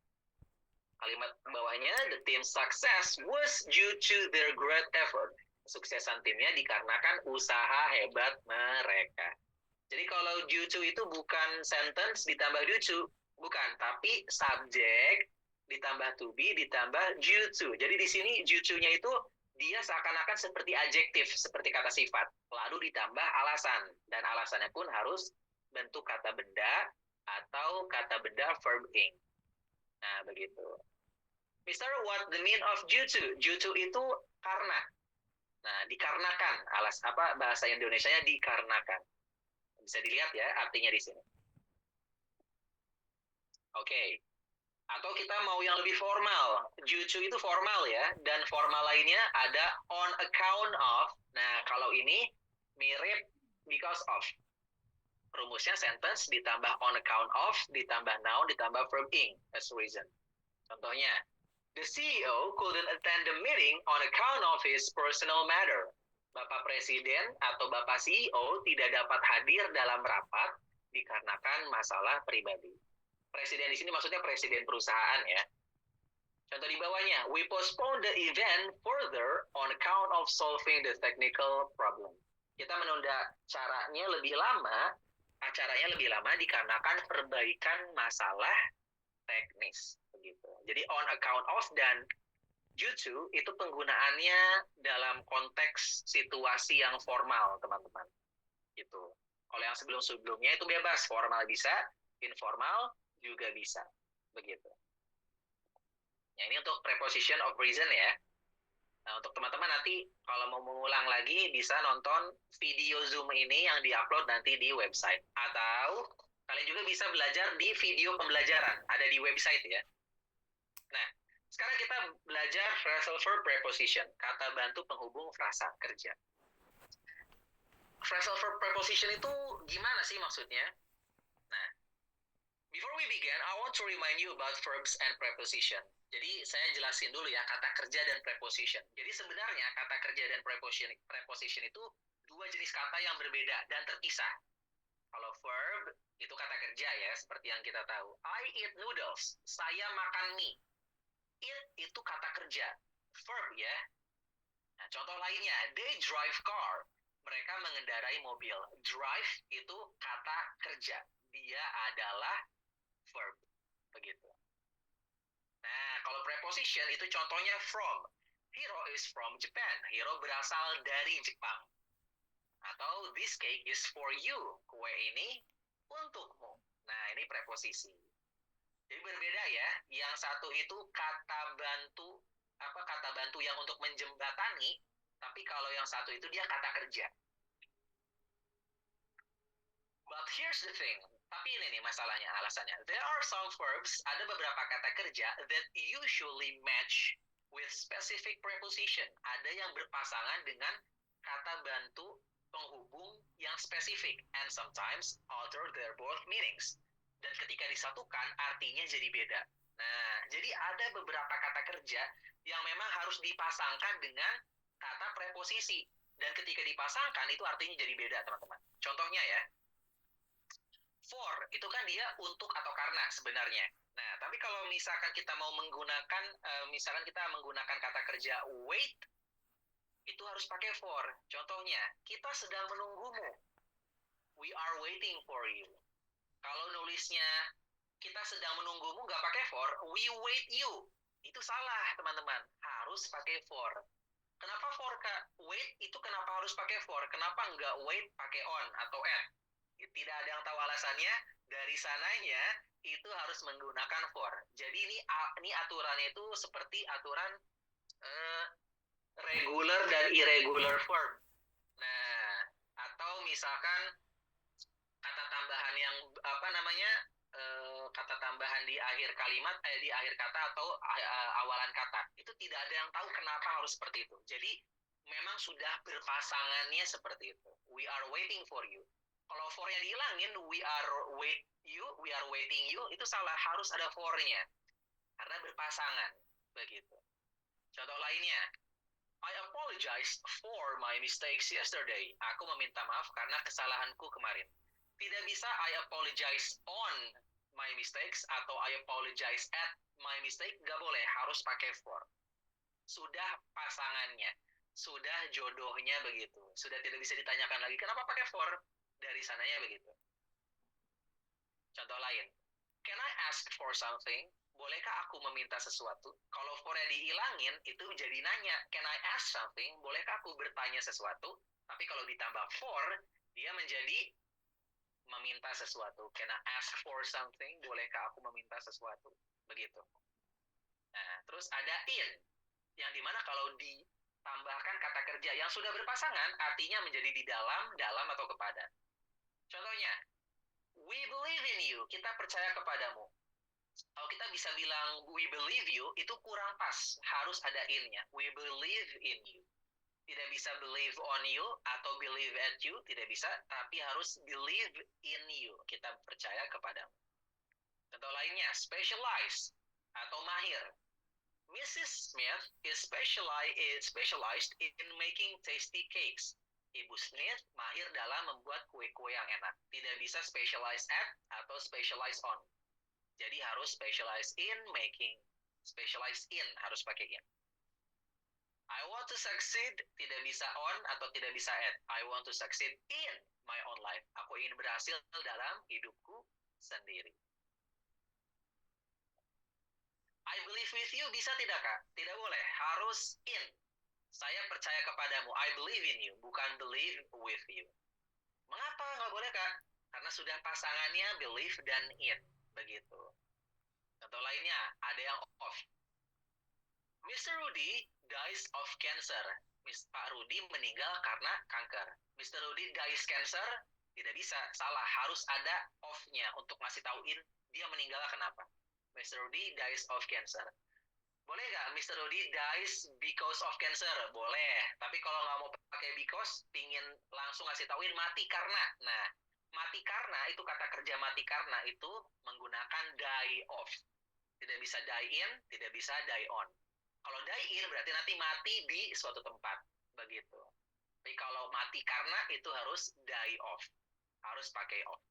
Kalimat bawahnya, the team's success was due to their great effort. Kesuksesan timnya dikarenakan usaha hebat mereka. Jadi kalau due to itu bukan sentence ditambah due to, bukan, tapi subjek ditambah to be ditambah due to. Jadi di sini due to-nya itu dia seakan-akan seperti adjektif, seperti kata sifat. Lalu ditambah alasan, dan alasannya pun harus bentuk kata benda atau kata benda verb ing. Nah, begitu. Mister, what the mean of due to? Due to itu karena. Nah, dikarenakan. Bahasa Indonesianya dikarenakan. Bisa dilihat ya artinya di sini. Oke. Atau kita mau yang lebih formal. Due to itu formal ya. Dan formal lainnya ada on account of. Nah, kalau ini mirip because of. Rumusnya sentence ditambah on account of, ditambah noun, ditambah verb ing as reason. Contohnya, the CEO couldn't attend the meeting on account of his personal matter. Bapak Presiden atau Bapak CEO tidak dapat hadir dalam rapat dikarenakan masalah pribadi. Presiden di sini maksudnya presiden perusahaan ya. Contoh di bawahnya, we postpone the event further on account of solving the technical problem. Kita menunda acaranya lebih lama dikarenakan perbaikan masalah teknis. Begitu. Jadi on account of dan due to itu penggunaannya dalam konteks situasi yang formal, teman-teman. Gitu. Kalau yang sebelum-sebelumnya itu bebas, formal bisa, informal juga bisa. Begitu. Ya, ini untuk preposition of reason ya. Nah, untuk teman-teman nanti kalau mau mengulang lagi bisa nonton video Zoom ini yang diupload nanti di website. Atau kalian juga bisa belajar di video pembelajaran, ada di website ya. Nah, sekarang kita belajar phrasal verb preposition, kata bantu penghubung frasa kerja. Phrasal verb preposition itu gimana sih maksudnya? Nah, before we begin, I want to remind you about verbs and preposition. Jadi saya jelasin dulu ya kata kerja dan preposition. Jadi sebenarnya kata kerja dan preposition itu dua jenis kata yang berbeda dan terpisah. Kalau verb itu kata kerja ya, seperti yang kita tahu. I eat noodles. Saya makan mie. Eat itu kata kerja, verb ya. Nah, contoh lainnya, they drive car. Mereka mengendarai mobil. Drive itu kata kerja. Dia adalah verb. Begitu. Nah, kalau preposition itu contohnya from. Hiro is from Japan. Hiro berasal dari Jepang. Atau this cake is for you. Kue ini untukmu. Nah, ini preposisi. Jadi berbeda ya. Yang satu itu kata bantu yang untuk menjembatani, tapi kalau yang satu itu dia kata kerja. But here's the thing. Tapi ini nih masalahnya, alasannya. There are some verbs, ada beberapa kata kerja that usually match with specific preposition. Ada yang berpasangan dengan kata bantu penghubung yang spesifik, and sometimes alter their both meanings. Dan ketika disatukan, artinya jadi beda. Nah, jadi ada beberapa kata kerja yang memang harus dipasangkan dengan kata preposisi. Dan ketika dipasangkan, itu artinya jadi beda, teman-teman. Contohnya ya, for, itu kan dia untuk atau karena sebenarnya. Nah, tapi kalau misalkan kita mau menggunakan, kata kerja wait, itu harus pakai for. Contohnya, kita sedang menunggumu. We are waiting for you. Kalau nulisnya kita sedang menunggumu nggak pakai for, we wait you. Itu salah, teman-teman. Harus pakai for. Kenapa for, Kak? Wait itu kenapa harus pakai for? Kenapa nggak wait pakai on atau at? Tidak ada yang tahu alasannya. Dari sananya itu harus menggunakan for. Jadi ini aturannya itu seperti aturan regular dan irregular verb. Nah, atau misalkan kata tambahan yang kata tambahan di akhir kalimat, di akhir kata atau awalan kata. Itu tidak ada yang tahu kenapa harus seperti itu. Jadi memang sudah berpasangannya seperti itu. We are waiting for you. Kalau for-nya dihilangin, we are waiting you, itu salah, harus ada for-nya. Karena berpasangan, begitu. Contoh lainnya, I apologize for my mistakes yesterday. Aku meminta maaf karena kesalahanku kemarin. Tidak bisa I apologize on my mistakes atau I apologize at my mistake, gak boleh, harus pakai for. Sudah pasangannya, sudah jodohnya begitu. Sudah tidak bisa ditanyakan lagi, kenapa pakai for? Dari sananya begitu. Contoh lain, can I ask for something? Bolehkah aku meminta sesuatu? Kalau for-nya dihilangin, itu jadi nanya, can I ask something? Bolehkah aku bertanya sesuatu? Tapi kalau ditambah for, dia menjadi meminta sesuatu. Can I ask for something? Bolehkah aku meminta sesuatu? Begitu. Nah, terus ada in, yang dimana kalau ditambahkan kata kerja yang sudah berpasangan, artinya menjadi di dalam atau kepada. Contohnya, we believe in you, kita percaya kepadamu. Kalau kita bisa bilang we believe you, itu kurang pas, harus ada in-nya. We believe in you. Tidak bisa believe on you atau believe at you, tidak bisa, tapi harus believe in you. Kita percaya kepadamu. Contoh lainnya, specialize atau mahir. Mrs. Smith is specialized in making tasty cakes. Ibu Smith mahir dalam membuat kue-kue yang enak. Tidak bisa specialize at atau specialize on. Jadi harus specialize in making. Specialize in harus pakai in. I want to succeed, tidak bisa on atau tidak bisa at. I want to succeed in my own life. Aku ingin berhasil dalam hidupku sendiri. I believe with you, bisa tidak Kak? Tidak boleh, harus in. Saya percaya kepadamu, I believe in you, bukan believe with you. Mengapa nggak boleh Kak? Karena sudah pasangannya believe dan in, begitu. Contoh lainnya, ada yang off. Mr. Rudy dies of cancer. Pak Rudy meninggal karena kanker. Mr. Rudy dies cancer, tidak bisa, salah. Harus ada off-nya untuk ngasih tauin dia meninggal kenapa. Mr. Rudy dies of cancer. Boleh nggak Mr. Rudy dies because of cancer? Boleh. Tapi kalau nggak mau pakai because, pingin langsung ngasih tauin mati karena. Nah, mati karena itu kata kerja mati karena itu menggunakan die off. Tidak bisa die in, tidak bisa die on. Kalau die in berarti nanti mati di suatu tempat. Begitu. Tapi kalau mati karena itu harus die off. Harus pakai off.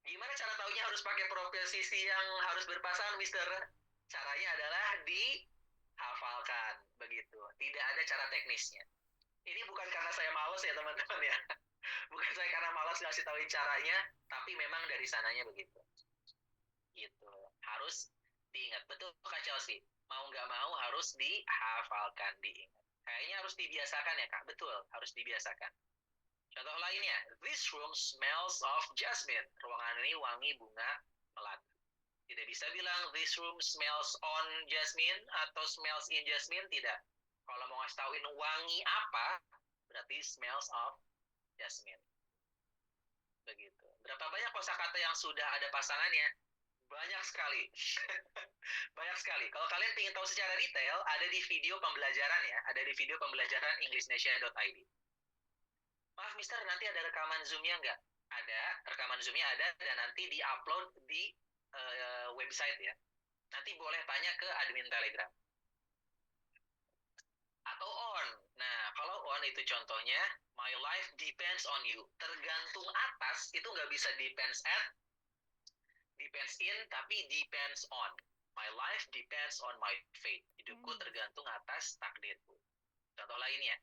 Gimana cara taunya harus pakai proposisi yang harus berpasangan, Mister? Caranya adalah dihafalkan, begitu. Tidak ada cara teknisnya. Ini bukan karena saya malas ya, teman-teman ya. Bukan saya karena malas ngasih tauin caranya, tapi memang dari sananya begitu. Gitu. Harus diingat. Betul, Kak Chelsea. Mau nggak mau harus dihafalkan, diingat. Kayaknya harus dibiasakan ya, Kak. Betul, harus dibiasakan. Contoh lainnya, this room smells of jasmine. Ruangan ini wangi bunga melati. Tidak bisa bilang this room smells on jasmine atau smells in jasmine, tidak. Kalau mau ngasih tauin wangi apa, berarti smells of jasmine. Begitu. Berapa banyak kosakata yang sudah ada pasangannya? Banyak sekali. Banyak sekali. Kalau kalian ingin tahu secara detail, ada di video pembelajaran ya. Ada di video pembelajaran EnglishNation.id. Maaf Mister, nanti ada rekaman Zoom-nya nggak? Ada, rekaman Zoom-nya ada dan nanti di-upload di website ya. Nanti boleh tanya ke admin Telegram. Atau on. Nah, kalau on itu contohnya, my life depends on you. Tergantung atas, itu nggak bisa depends at, depends in, tapi depends on. My life depends on my fate. Hidupku tergantung atas takdirku. Contoh lainnya,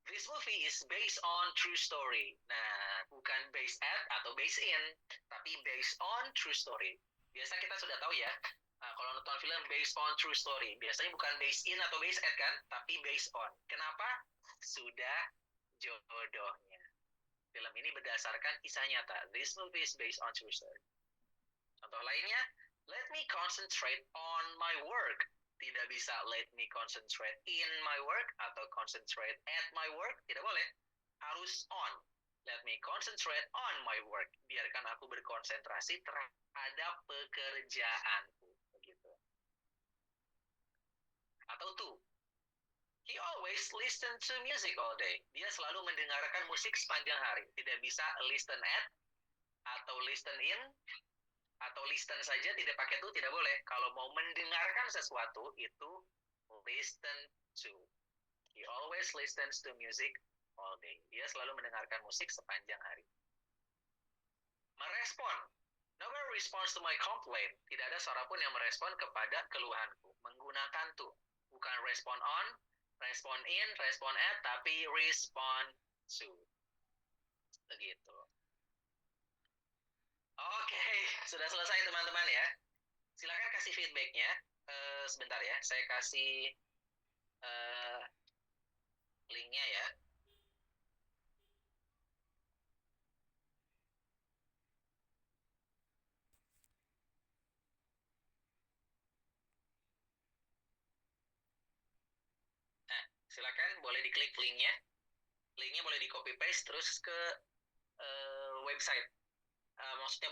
this movie is based on true story. Nah, bukan based at atau based in, tapi based on true story. Biasa kita sudah tahu ya, kalau nonton film based on true story, biasanya bukan based in atau based at kan, tapi based on. Kenapa? Sudah jodohnya. Film ini berdasarkan kisah nyata. This movie is based on true story. Contoh lainnya, let me concentrate on my work. Tidak bisa let me concentrate in my work atau concentrate at my work. Tidak boleh. Harus on. Let me concentrate on my work. Biarkan aku berkonsentrasi terhadap pekerjaanku. Begitu. Atau two. He always listen to music all day. Dia selalu mendengarkan musik sepanjang hari. Tidak bisa listen at, atau listen in, atau listen saja, tidak pakai to, tidak boleh. Kalau mau mendengarkan sesuatu, itu listen to. He always listens to music all day. Dia selalu mendengarkan musik sepanjang hari. Merespon. Nobody responds to my complaint. Tidak ada seorang pun yang merespon kepada keluhanku. Menggunakan to. Bukan respond on, respond in, respond at, tapi respond to. Begitu. Oke, sudah selesai teman-teman ya. Silakan kasih feedbacknya. Sebentar ya, saya kasih linknya ya. Nah, silakan boleh diklik linknya. Linknya boleh di copy paste terus ke website. Maksudnya